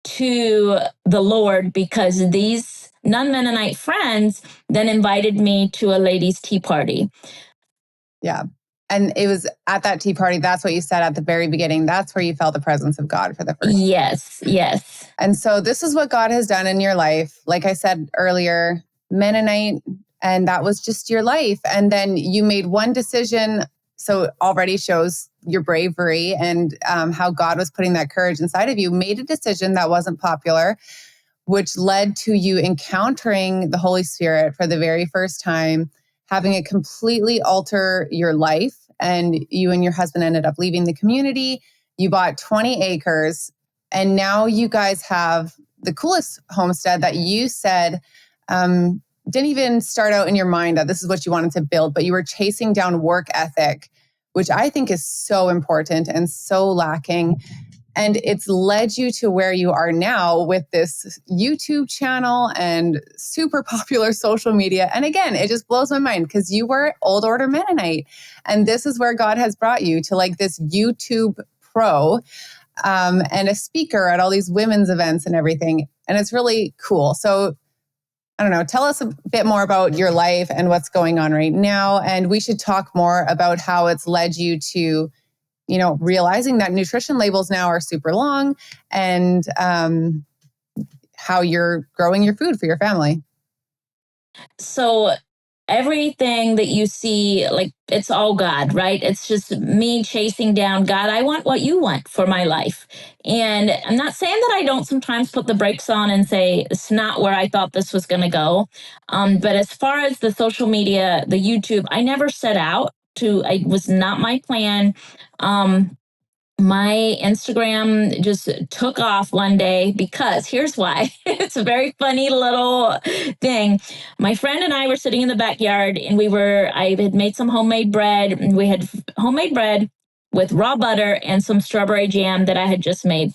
to the Lord, because these non-Mennonite friends then invited me to a ladies' tea party. Yeah. And it was at that tea party, that's what you said at the very beginning. That's where you felt the presence of God for the first time. Yes. And so this is what God has done in your life. Like I said earlier, Mennonite, and that was just your life. And then you made one decision. So it already shows your bravery and how God was putting that courage inside of you. Made a decision that wasn't popular, which led to you encountering the Holy Spirit for the very first time, having it completely alter your life. And you and your husband ended up leaving the community. You bought 20 acres. And now you guys have the coolest homestead that you said didn't even start out in your mind that this is what you wanted to build, but you were chasing down work ethic, which I think is so important and so lacking. And it's led you to where you are now with this YouTube channel and super popular social media. And again, it just blows my mind because you were Old-Order Mennonite. And this is where God has brought you to like this YouTube pro and a speaker at all these women's events and everything. And it's really cool. So I don't know, tell us a bit more about your life and what's going on right now. And we should talk more about how it's led you to, you know, realizing that nutrition labels now are super long and how you're growing your food for your family. So everything that you see, like, it's all God, right? It's just me chasing down God. I want what you want for my life. And I'm not saying that I don't sometimes put the brakes on and say, it's not where I thought this was going to go. But as far as the social media, the YouTube, I never set out to, it was not my plan. My Instagram just took off one day because here's why. It's a very funny little thing. My friend and I were sitting in the backyard and I had made some homemade bread. And we had homemade bread with raw butter and some strawberry jam that I had just made.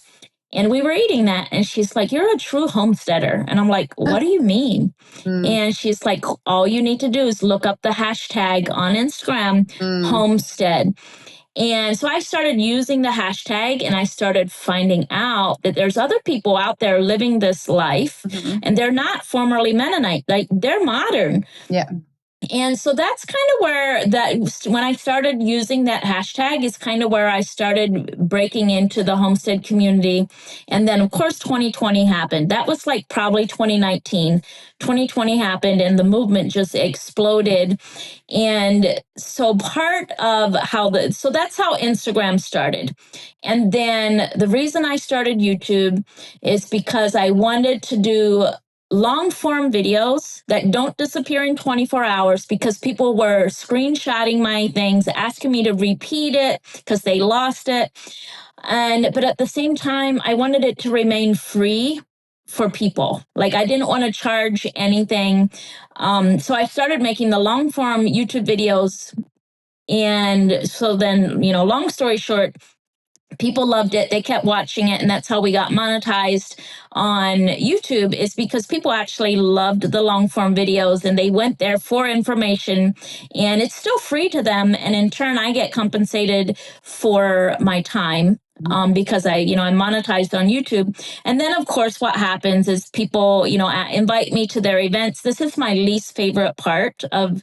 And we were eating that. And she's like, "You're a true homesteader." And I'm like, "What do you mean?" And she's like, "All you need to do is look up the hashtag on Instagram, homestead." And so I started using the hashtag and I started finding out that there's other people out there living this life and they're not formerly Mennonite, like they're modern. Yeah. And so that's kind of when I started using that hashtag is kind of where I started breaking into the homestead community. And then of course, 2020 happened. That was like probably 2019. 2020 happened and the movement just exploded. And so so that's how Instagram started. And then the reason I started YouTube is because I wanted to do long form videos that don't disappear in 24 hours because people were screenshotting my things, asking me to repeat it because they lost it. But at the same time, I wanted it to remain free for people. Like I didn't want to charge anything. So I started making the long form YouTube videos. And so then, long story short, people loved it. They kept watching it. And that's how we got monetized on YouTube, is because people actually loved the long form videos and they went there for information, and it's still free to them. And in turn, I get compensated for my time. Because I'm monetized on YouTube. And then of course, what happens is people, invite me to their events. This is my least favorite part of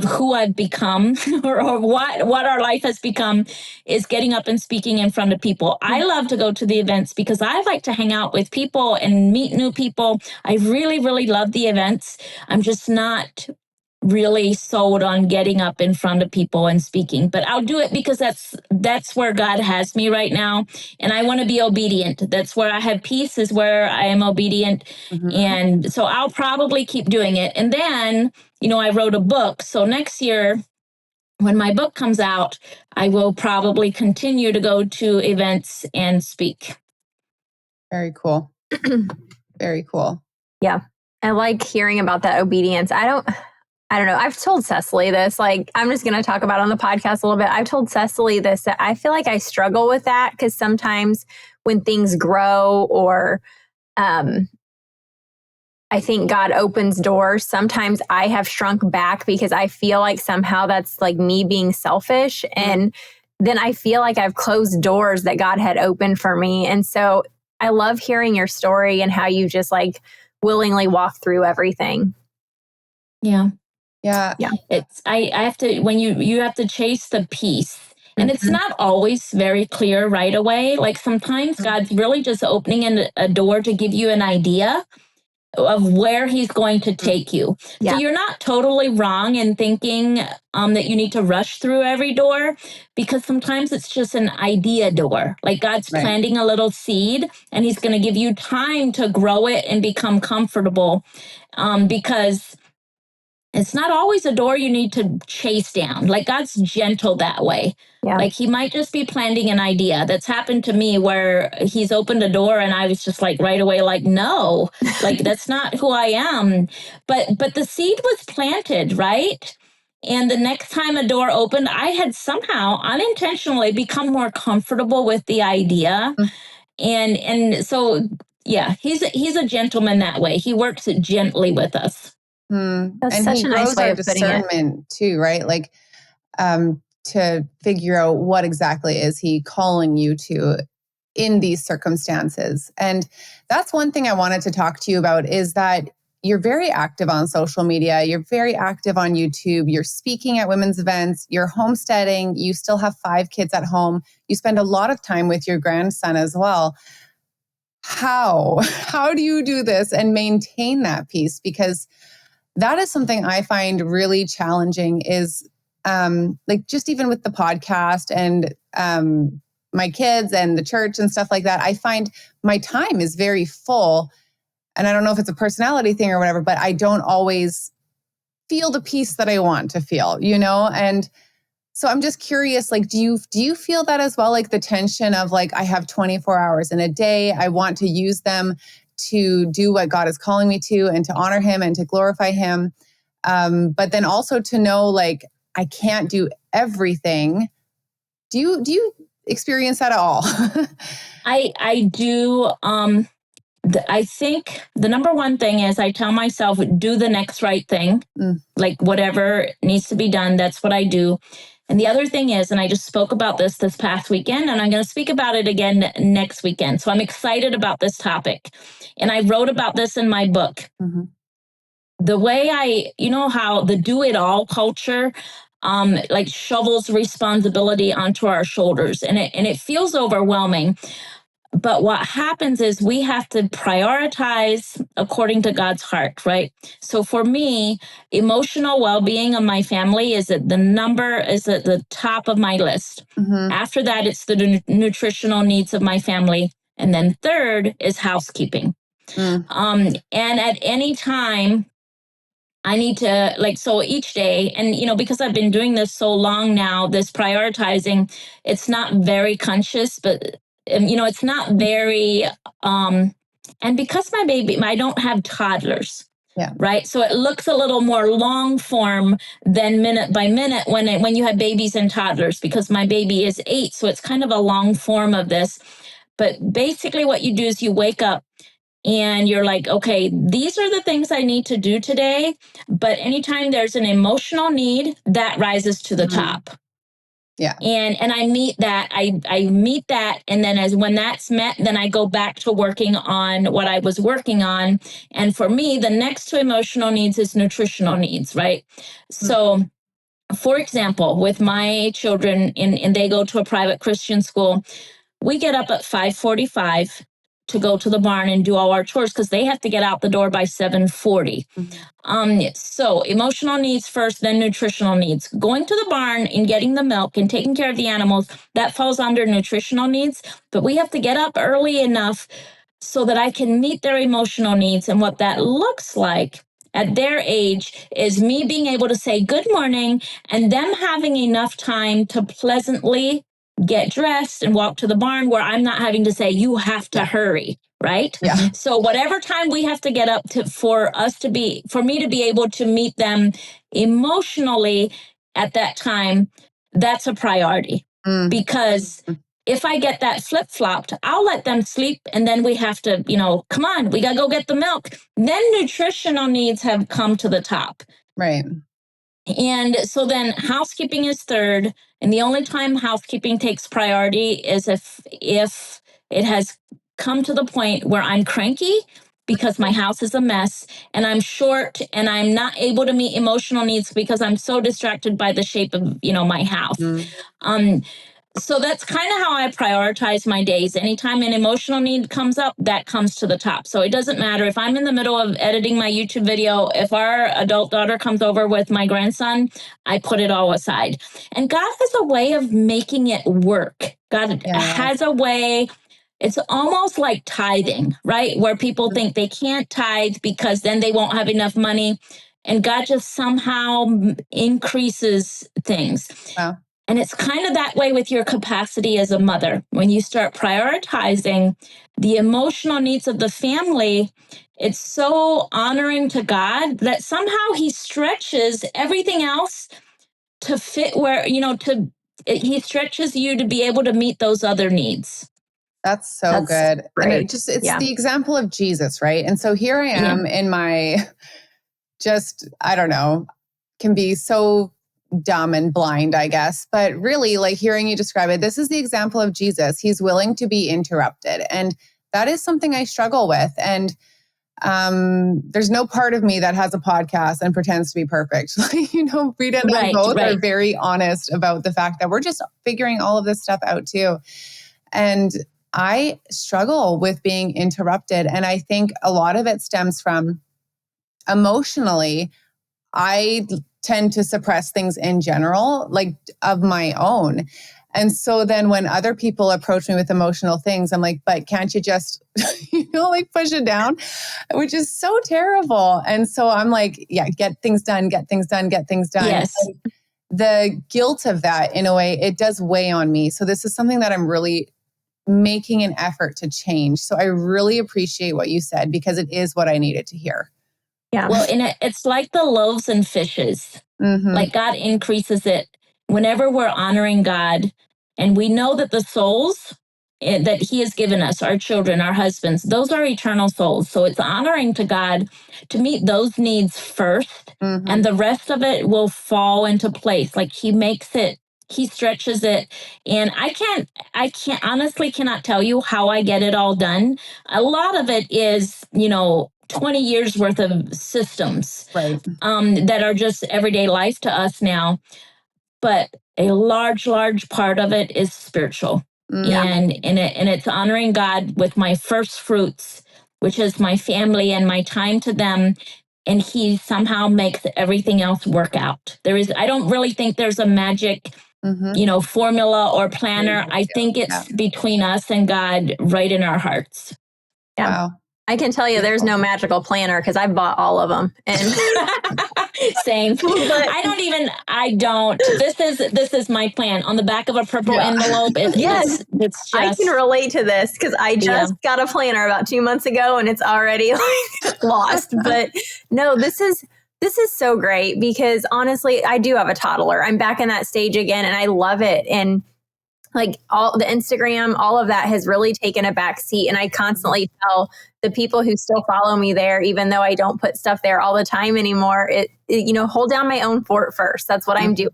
who I've become or what our life has become, is getting up and speaking in front of people. I love to go to the events because I like to hang out with people and meet new people. I really, really love the events. I'm just not really sold on getting up in front of people and speaking, but I'll do it because that's where God has me right now. And I want to be obedient. That's where I have peace, is where I am obedient. And so I'll probably keep doing it. And then, I wrote a book. So next year, when my book comes out, I will probably continue to go to events and speak. Very cool. Very cool. Yeah. I like hearing about that obedience. I don't know. I've told Cecily this, like, I'm just going to talk about it on the podcast a little bit. I've told Cecily this, that I feel like I struggle with that because sometimes when things grow or, I think God opens doors, sometimes I have shrunk back because I feel like somehow that's like me being selfish. And then I feel like I've closed doors that God had opened for me. And so I love hearing your story and how you just like willingly walk through everything. Yeah. Yeah. It's, I have to, when you have to chase the peace, and it's not always very clear right away. Like sometimes God's really just opening a door to give you an idea of where he's going to take you. Yeah. So you're not totally wrong in thinking that you need to rush through every door, because sometimes it's just an idea door. Like God's planting a little seed and he's going to give you time to grow it and become comfortable, because it's not always a door you need to chase down. Like God's gentle that way. Yeah. Like he might just be planting an idea. That's happened to me where he's opened a door and I was just like right away, like, no, like that's not who I am. But the seed was planted, right? And the next time a door opened, I had somehow unintentionally become more comfortable with the idea. And so, yeah, he's a gentleman that way. He works gently with us. That's And such he a nice grows way our of putting it. discernment too, right? Like to figure out what exactly is he calling you to in these circumstances. And that's one thing I wanted to talk to you about is that you're very active on social media. You're very active on YouTube. You're speaking at women's events. You're homesteading. You still have 5 kids at home. You spend a lot of time with your grandson as well. How do you do this and maintain that peace? Because that is something I find really challenging is like just even with the podcast and my kids and the church and stuff like that, I find my time is very full. And I don't know if it's a personality thing or whatever, but I don't always feel the peace that I want to feel, you know? And so I'm just curious, like, do you feel that as well? Like the tension of like, I have 24 hours in a day. I want to use them to do what God is calling me to and to honor him and to glorify him. But then also to know like, I can't do everything. Do you experience that at all? I do. I think the number one thing is I tell myself, do the next right thing. Like whatever needs to be done, that's what I do. And the other thing is, and I just spoke about this past weekend, and I'm going to speak about it again next weekend. So I'm excited about this topic. And I wrote about this in my book. The way you know how the do-it-all culture like shovels responsibility onto our shoulders, and it feels overwhelming. But what happens is we have to prioritize according to God's heart, right? So for me, emotional well-being of my family is at the top of my list. After that, it's the nutritional needs of my family. And then third is housekeeping. And at any time, I need to so each day, and because I've been doing this so long now, this prioritizing, it's not very conscious, but it's not very and because I don't have toddlers. Yeah. Right. So it looks a little more long form than minute by minute when you have babies and toddlers, because my baby is 8. So it's kind of a long form of this. But basically what you do is you wake up and you're like, okay, these are the things I need to do today. But anytime there's an emotional need, that rises to the top. Yeah. And I meet that. I meet that. And then when that's met, then I go back to working on what I was working on. And for me, the next to emotional needs is nutritional needs, right? So for example, with my children, and they go to a private Christian school, we get up at 5:45 to go to the barn and do all our chores because they have to get out the door by 7:40. So emotional needs first, then nutritional needs. Going to the barn and getting the milk and taking care of the animals, that falls under nutritional needs. But we have to get up early enough so that I can meet their emotional needs. And what that looks like at their age is me being able to say good morning and them having enough time to pleasantly get dressed and walk to the barn where I'm not having to say, you have to hurry, right? Yeah. So whatever time we have to get up to for me to be able to meet them emotionally at that time, that's a priority. Because if I get that flip-flopped, I'll let them sleep, and then we have to, come on, we got to go get the milk. Then nutritional needs have come to the top. Right. And so then housekeeping is third. And the only time housekeeping takes priority is if it has come to the point where I'm cranky because my house is a mess and I'm short and I'm not able to meet emotional needs because I'm so distracted by the shape of, my house. So that's kind of how I prioritize my days. Anytime an emotional need comes up, that comes to the top. So it doesn't matter if I'm in the middle of editing my YouTube video, if our adult daughter comes over with my grandson, I put it all aside. And God has a way of making it work. God has a way. It's almost like tithing, right? Where people think they can't tithe because then they won't have enough money. And God just somehow increases things. Wow. And it's kind of that way with your capacity as a mother. When you start prioritizing the emotional needs of the family, it's so honoring to God that somehow he stretches everything else to fit where, he stretches you to be able to meet those other needs. That's so good. Great. And it's the example of Jesus, right? And so here I am in my I don't know, can be so dumb and blind, I guess. But really, like hearing you describe it, this is the example of Jesus. He's willing to be interrupted. And that is something I struggle with. And there's no part of me that has a podcast and pretends to be perfect. Rita and I both are very honest about the fact that we're just figuring all of this stuff out too. And I struggle with being interrupted. And I think a lot of it stems from emotionally, I tend to suppress things in general, like of my own. And so then when other people approach me with emotional things, I'm like, but can't you just, push it down, which is so terrible. And so I'm like, get things done. Yes. And the guilt of that, in a way, it does weigh on me. So this is something that I'm really making an effort to change. So I really appreciate what you said, because it is what I needed to hear. Yeah. Well, it's like the loaves and fishes. Mm-hmm. Like God increases it whenever we're honoring God. And we know that the souls that he has given us, our children, our husbands, those are eternal souls. So it's honoring to God to meet those needs first. Mm-hmm. And the rest of it will fall into place. Like he stretches it. And I honestly cannot tell you how I get it all done. A lot of it is, 20 years worth of systems, right? That are just everyday life to us now. But a large part of it is spiritual. And it's honoring God with my first fruits, which is my family and my time to them. And he somehow makes everything else work out. I don't really think there's a magic, formula or planner. I think it's between us and God right in our hearts. Yeah. Wow. I can tell you there's no magical planner because I've bought all of them. And same. I don't. This is my plan. On the back of a purple envelope. It's just, I can relate to this because I just got a planner about 2 months ago and it's already lost. But no, this is so great because honestly, I do have a toddler. I'm back in that stage again and I love it. And like all the Instagram, all of that has really taken a back seat. And I constantly tell the people who still follow me there, even though I don't put stuff there all the time anymore, hold down my own fort first. That's what I'm doing.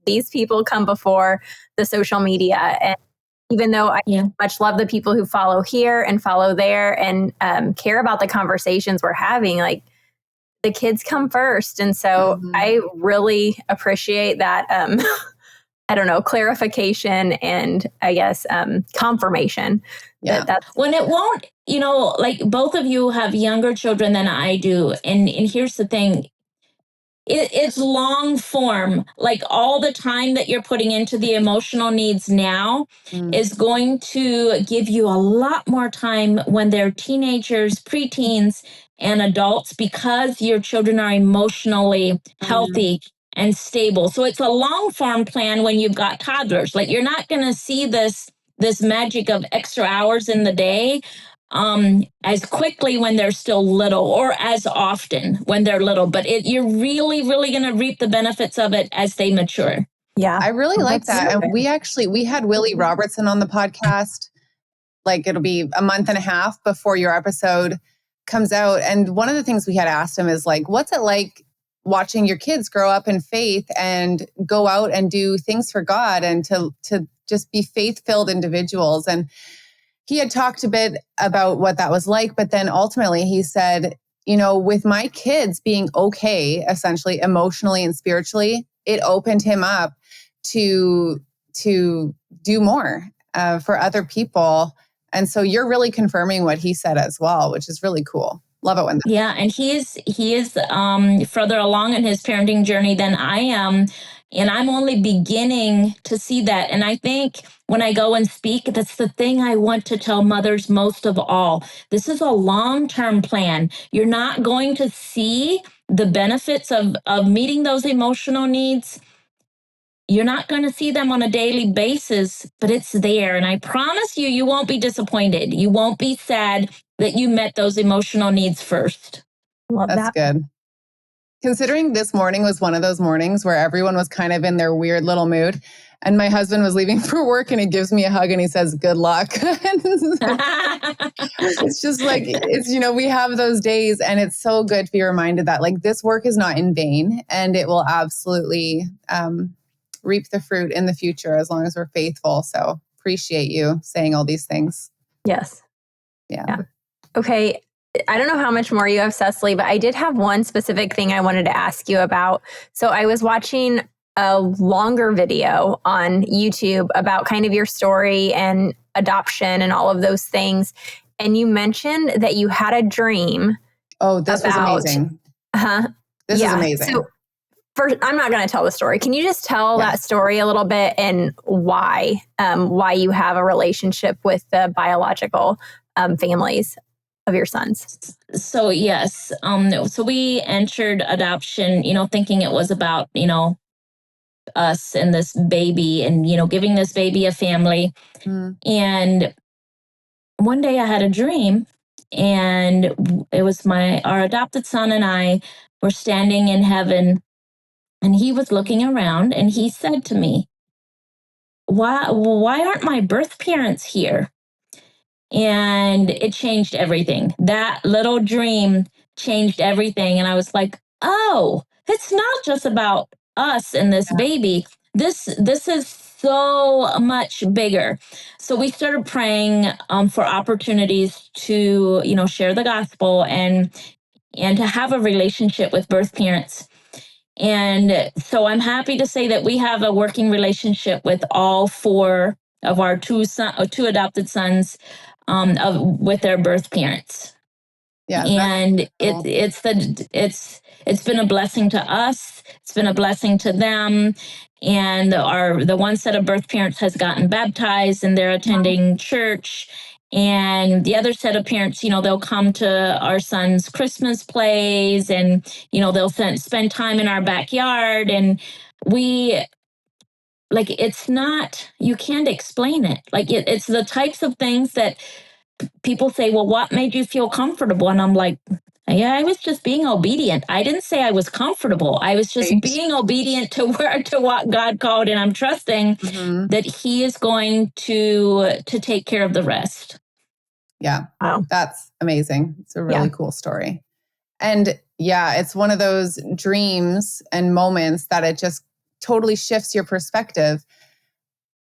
These people come before the social media. And even though I much love the people who follow here and follow there and care about the conversations we're having, like the kids come first. And so I really appreciate that. I don't know, clarification and I guess confirmation. That's when it won't, like both of you have younger children than I do. And here's the thing. It's long form, like all the time that you're putting into the emotional needs now is going to give you a lot more time when they're teenagers, preteens, and adults because your children are emotionally healthy and stable. So it's a long form plan when you've got toddlers. Like you're not going to see this magic of extra hours in the day as quickly when they're still little or as often when they're little, but you're really, really going to reap the benefits of it as they mature. Yeah. I really like that. And we had Willie Robertson on the podcast, like it'll be a month and a half before your episode comes out. And one of the things we had asked him is like, what's it like watching your kids grow up in faith and go out and do things for God and to just be faith-filled individuals? And he had talked a bit about what that was like, but then ultimately he said, with my kids being okay, essentially emotionally and spiritually, it opened him up to do more for other people. And so you're really confirming what he said as well, which is really cool. Love it when that. Yeah, and he is further along in his parenting journey than I am. And I'm only beginning to see that. And I think when I go and speak, that's the thing I want to tell mothers most of all. This is a long-term plan. You're not going to see the benefits of meeting those emotional needs. You're not going to see them on a daily basis, but it's there. And I promise you won't be disappointed. You won't be sad that you met those emotional needs first. Love That's that. good. Considering this morning was one of those mornings where everyone was kind of in their weird little mood. And my husband was leaving for work and he gives me a hug and he says, good luck. It's just like, we have those days and it's so good to be reminded that like this work is not in vain and it will absolutely reap the fruit in the future as long as we're faithful. So appreciate you saying all these things. Yes. Yeah. Okay. I don't know how much more you have, Cecily, but I did have one specific thing I wanted to ask you about. So I was watching a longer video on YouTube about kind of your story and adoption and all of those things. And you mentioned that you had a dream. Oh, this was amazing. This is amazing. So first, I'm not going to tell the story. Can you just tell that story a little bit and why you have a relationship with the biological families of your sons? So yes, so we entered adoption, thinking it was about, us and this baby and, giving this baby a family. And one day I had a dream and it was our adopted son and I were standing in heaven and he was looking around and he said to me, why aren't my birth parents here? And it changed everything. That little dream changed everything. And I was like, oh, it's not just about us and this baby. This is so much bigger. So we started praying for opportunities to, share the gospel and to have a relationship with birth parents. And so I'm happy to say that we have a working relationship with all four of our two adopted sons with their birth parents. Yeah, and cool. It's been a blessing to us. It's been a blessing to them. And the one set of birth parents has gotten baptized and they're attending church. And the other set of parents, they'll come to our son's Christmas plays and, they'll spend time in our backyard. And it's not, you can't explain it. It's the types of things that people say, well, what made you feel comfortable? And I'm like, yeah, I was just being obedient. I didn't say I was comfortable. I was just being obedient to what God called. And I'm trusting that he is going to take care of the rest. Yeah. Wow. That's amazing. It's a really cool story. And it's one of those dreams and moments that it just totally shifts your perspective,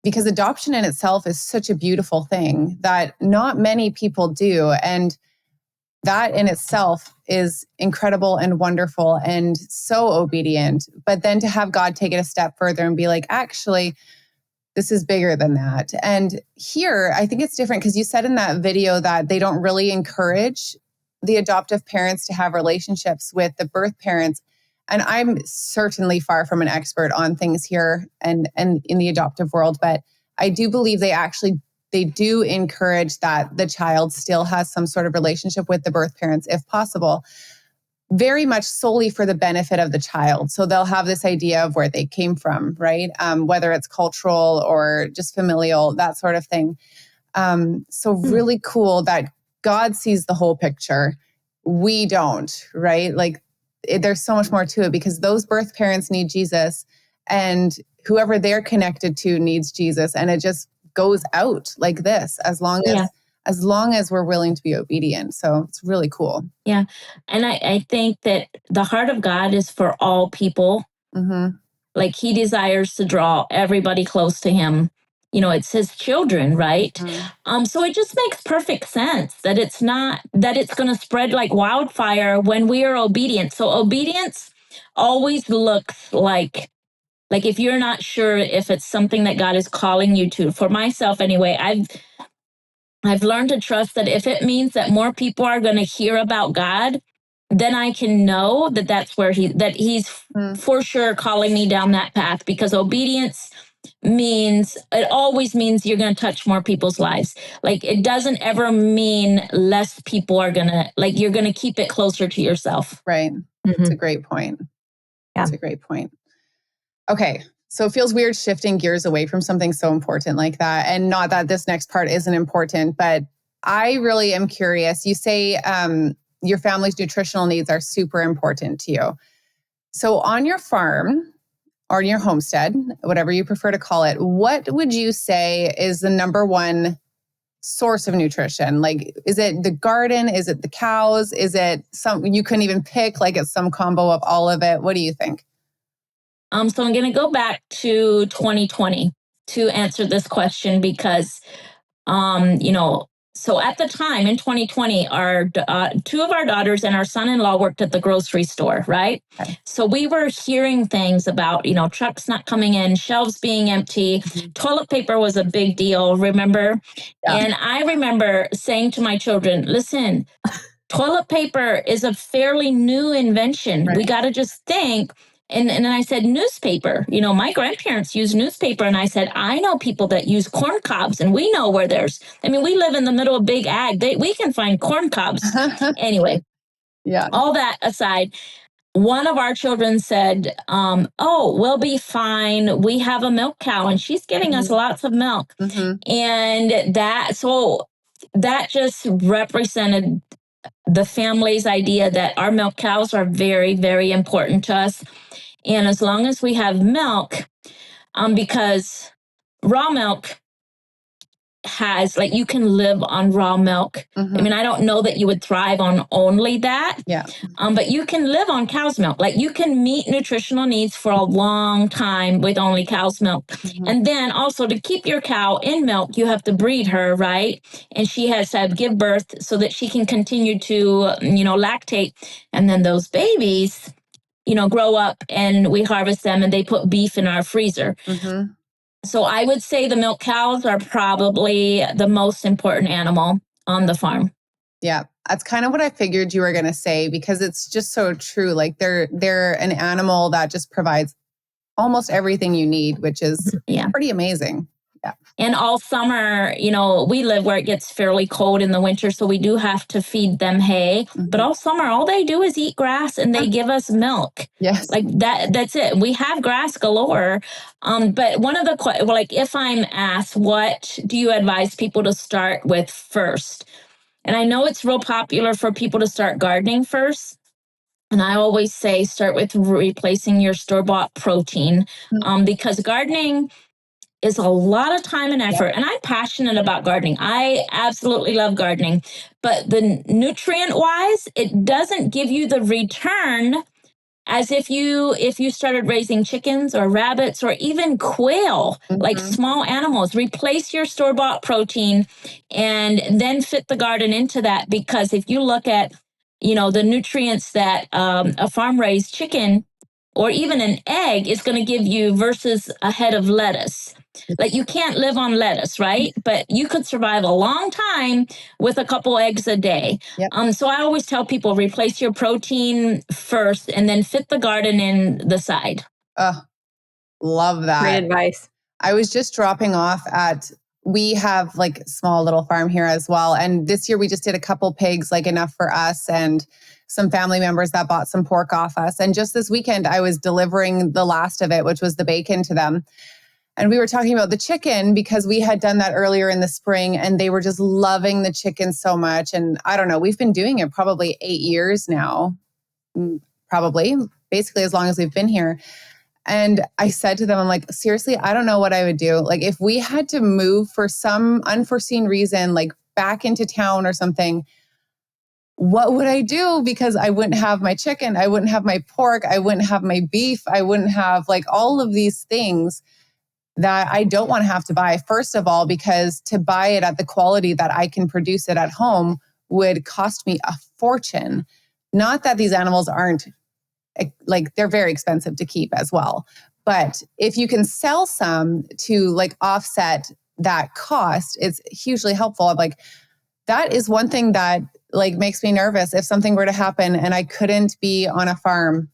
because adoption in itself is such a beautiful thing that not many people do. And that in itself is incredible and wonderful and so obedient. But then to have God take it a step further and be like, actually, this is bigger than that. And here, I think it's different because you said in that video that they don't really encourage the adoptive parents to have relationships with the birth parents. And I'm certainly far from an expert on things here and in the adoptive world, but I do believe they do encourage that the child still has some sort of relationship with the birth parents if possible, very much solely for the benefit of the child. So they'll have this idea of where they came from, right? Whether it's cultural or just familial, that sort of thing. So really cool that God sees the whole picture. We don't, right? There's so much more to it because those birth parents need Jesus and whoever they're connected to needs Jesus. And it just goes out like this as long as we're willing to be obedient. So it's really cool. Yeah. And I think that the heart of God is for all people. Like he desires to draw everybody close to him. It's his children, right? So it just makes perfect sense that it's going to spread like wildfire when we are obedient. So obedience always looks like if you're not sure if it's something that God is calling you to. For myself anyway, I've learned to trust that if it means that more people are going to hear about God, then I can know that that's where he's for sure calling me down that path, because obedience always means you're going to touch more people's lives. It doesn't ever mean less people are going to, you're going to keep it closer to yourself. Right. That's a great point. That's a great point. Okay. So it feels weird shifting gears away from something so important like that. And not that this next part isn't important, but I really am curious. You say your family's nutritional needs are super important to you. So on your farm or your homestead, whatever you prefer to call it, what would you say is the number one source of nutrition? Like, is it the garden? Is it the cows? Is it some you couldn't even pick? Like, it's some combo of all of it. What do you think? So I'm going to go back to 2020 to answer this question because, so at the time in 2020, our two of our daughters and our son-in-law worked at the grocery store, right? Okay. So we were hearing things about, trucks not coming in, shelves being empty. Toilet paper was a big deal, remember? Yeah. And I remember saying to my children, listen, toilet paper is a fairly new invention. Right. We got to just think. And then I said, newspaper. My grandparents use newspaper. And I said, I know people that use corn cobs, and we know where we live in the middle of big ag. We can find corn cobs. Anyway, Yeah. all that aside, one of our children said, oh, we'll be fine. We have a milk cow, and she's giving us lots of milk. And that just represented the family's idea that our milk cows are very, very important to us. And as long as we have milk, because raw milk has, like, you can live on raw milk. I mean, I don't know that you would thrive on only that. Yeah. But you can live on cow's milk. Like, you can meet nutritional needs for a long time with only cow's milk. And then also, to keep your cow in milk, you have to breed her, right? And she has to give birth so that she can continue to, lactate. And then those babies, grow up, and we harvest them, and they put beef in our freezer. So I would say the milk cows are probably the most important animal on the farm. Yeah, that's kind of what I figured you were going to say, because it's just so true. Like, they're an animal that just provides almost everything you need, which is pretty amazing. Yeah. And all summer, we live where it gets fairly cold in the winter, so we do have to feed them hay. But all summer, all they do is eat grass, and they give us milk. Yes. Like that's it. We have grass galore. But one of the, if I'm asked, what do you advise people to start with first? And I know it's real popular for people to start gardening first. And I always say start with replacing your store-bought protein, because gardening is a lot of time and effort. And I'm passionate about gardening. I absolutely love gardening. But the nutrient-wise, it doesn't give you the return as if you started raising chickens or rabbits or even quail, like small animals. Replace your store-bought protein and then fit the garden into that. Because if you look at, the nutrients that a farm-raised chicken or even an egg is going to give you versus a head of lettuce. Like, you can't live on lettuce, right? But you could survive a long time with a couple eggs a day. Yep. So I always tell people, replace your protein first and then fit the garden in the side. Love that. Great advice. I was just dropping off we have like a small little farm here as well. And this year we just did a couple pigs, like enough for us and some family members that bought some pork off us. And just this weekend, I was delivering the last of it, which was the bacon, to them. And we were talking about the chicken because we had done that earlier in the spring, and they were just loving the chicken so much. And I don't know, we've been doing it probably 8 years now, probably basically as long as we've been here. And I said to them, I'm like, seriously, I don't know what I would do. Like, if we had to move for some unforeseen reason, like back into town or something, what would I do? Because I wouldn't have my chicken, I wouldn't have my pork, I wouldn't have my beef, I wouldn't have like all of these things that I don't want to have to buy. First of all, because to buy it at the quality that I can produce it at home would cost me a fortune. Not that these animals aren't, like, they're very expensive to keep as well. But if you can sell some to like offset that cost, it's hugely helpful. Like, that is one thing that like makes me nervous. If something were to happen and I couldn't be on a farm,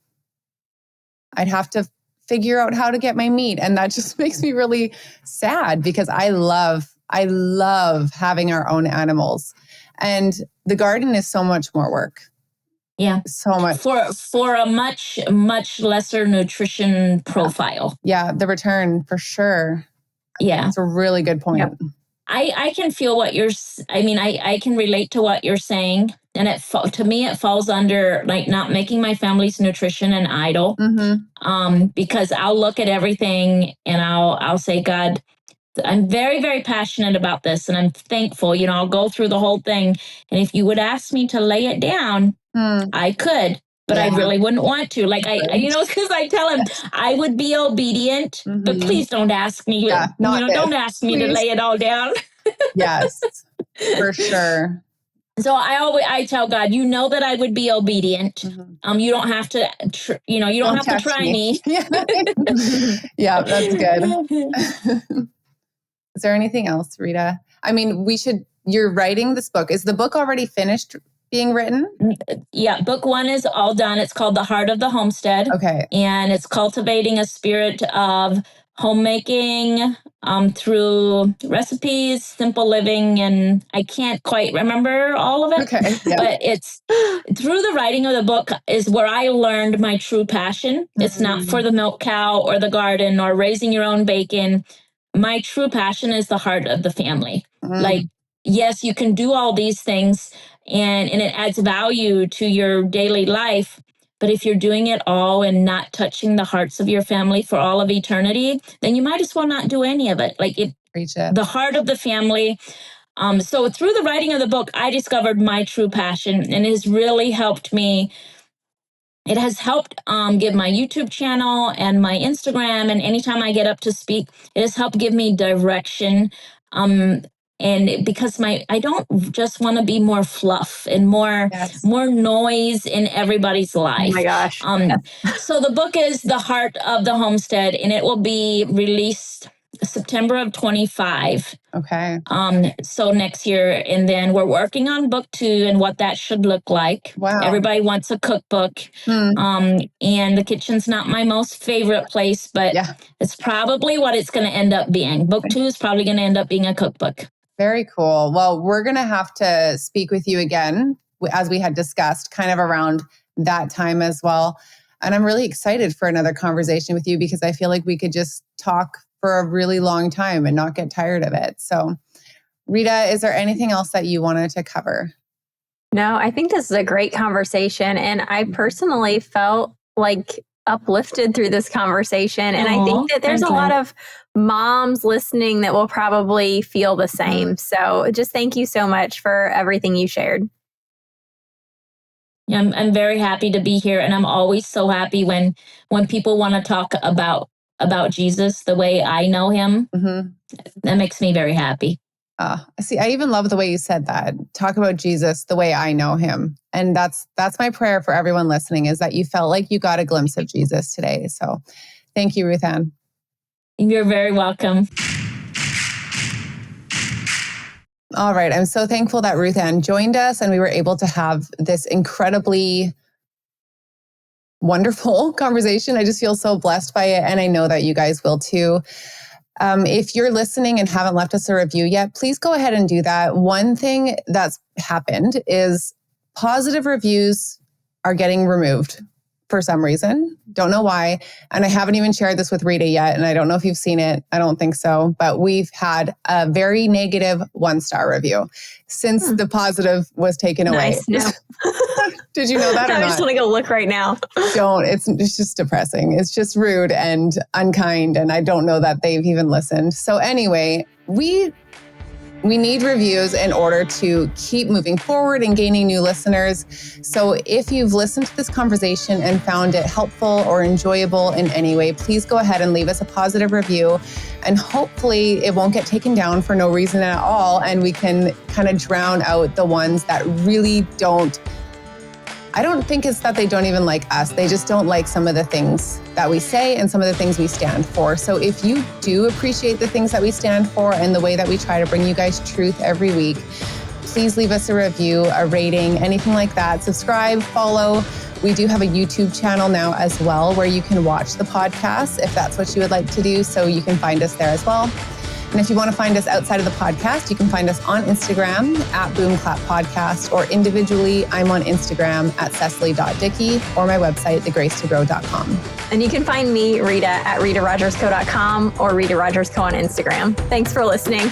I'd have to figure out how to get my meat. And that just makes me really sad, because I love having our own animals. And the garden is so much more work. Yeah. So much. For a much, much lesser nutrition profile. Yeah, the return for sure. Yeah. That's a really good point. Yep. I can feel I can relate to what you're saying. And to me, it falls under like not making my family's nutrition an idol. Because I'll look at everything and I'll say, God, I'm very, very passionate about this and I'm thankful. I'll go through the whole thing. And if you would ask me to lay it down, I could, but I really wouldn't want to. Like because I tell him I would be obedient, but please don't ask me. Don't ask me to lay it all down. Yes, for sure. So I tell God, that I would be obedient. You don't have to, you don't have to try me. Yeah, that's good. Is there anything else, Rita? I mean, you're writing this book. Is the book already finished being written? Yeah, book 1 is all done. It's called The Heart of the Homestead. Okay. And it's cultivating a spirit of homemaking through recipes, simple living, and I can't quite remember all of it. Okay. Yeah. But it's through the writing of the book is where I learned my true passion. It's not for the milk cow or the garden or raising your own bacon. My true passion is the heart of the family. Like, yes, you can do all these things and it adds value to your daily life. But if you're doing it all and not touching the hearts of your family for all of eternity, then you might as well not do any of it. Like the heart of the family. So through the writing of the book, I discovered my true passion, and it has really helped me. It has helped give my YouTube channel and my Instagram, and anytime I get up to speak, it has helped give me direction. And because I don't just want to be more fluff and more noise in everybody's life. Oh my gosh. So the book is The Heart of the Homestead, and it will be released September of 25. Okay. So next year, and then we're working on book 2 and what that should look like. Wow. Everybody wants a cookbook. And the kitchen's not my most favorite place, but it's probably what it's going to end up being. Book 2 is probably going to end up being a cookbook. Very cool. Well, we're going to have to speak with you again, as we had discussed, kind of around that time as well. And I'm really excited for another conversation with you because I feel like we could just talk for a really long time and not get tired of it. So, Rita, is there anything else that you wanted to cover? No, I think this is a great conversation. And I personally felt like uplifted through this conversation. And I think that there's a lot of moms listening that will probably feel the same. So just thank you so much for everything you shared. Yeah, I'm very happy to be here. And I'm always so happy when people want to talk about Jesus the way I know him. That makes me very happy. See, I even love the way you said that. Talk about Jesus the way I know him. And that's my prayer for everyone listening, is that you felt like you got a glimpse of Jesus today. So thank you, RuthAnn. You're very welcome. All right. I'm so thankful that RuthAnn joined us and we were able to have this incredibly wonderful conversation. I just feel so blessed by it. And I know that you guys will too. If you're listening and haven't left us a review yet, please go ahead and do that. One thing that's happened is positive reviews are getting removed for some reason. Don't know why. And I haven't even shared this with Rita yet. And I don't know if you've seen it. I don't think so. But we've had a very negative 1-star review since the positive was taken away. Nice. No. Did you know that or not? I just want to go look right now. Don't. It's just depressing. It's just rude and unkind. And I don't know that they've even listened. So anyway, we need reviews in order to keep moving forward and gaining new listeners. So if you've listened to this conversation and found it helpful or enjoyable in any way, please go ahead and leave us a positive review. And hopefully it won't get taken down for no reason at all. And we can kind of drown out the ones that really don't. I don't think it's that they don't even like us. They just don't like some of the things that we say and some of the things we stand for. So if you do appreciate the things that we stand for and the way that we try to bring you guys truth every week, please leave us a review, a rating, anything like that. Subscribe, follow. We do have a YouTube channel now as well where you can watch the podcast if that's what you would like to do. So you can find us there as well. And if you want to find us outside of the podcast, you can find us on Instagram at Boom Clap Podcast, or individually, I'm on Instagram at Cecily.Dickey, or my website, thegracetogrow.com. And you can find me, Rita, at RitaRogersCo.com or Rita Rogers Co on Instagram. Thanks for listening.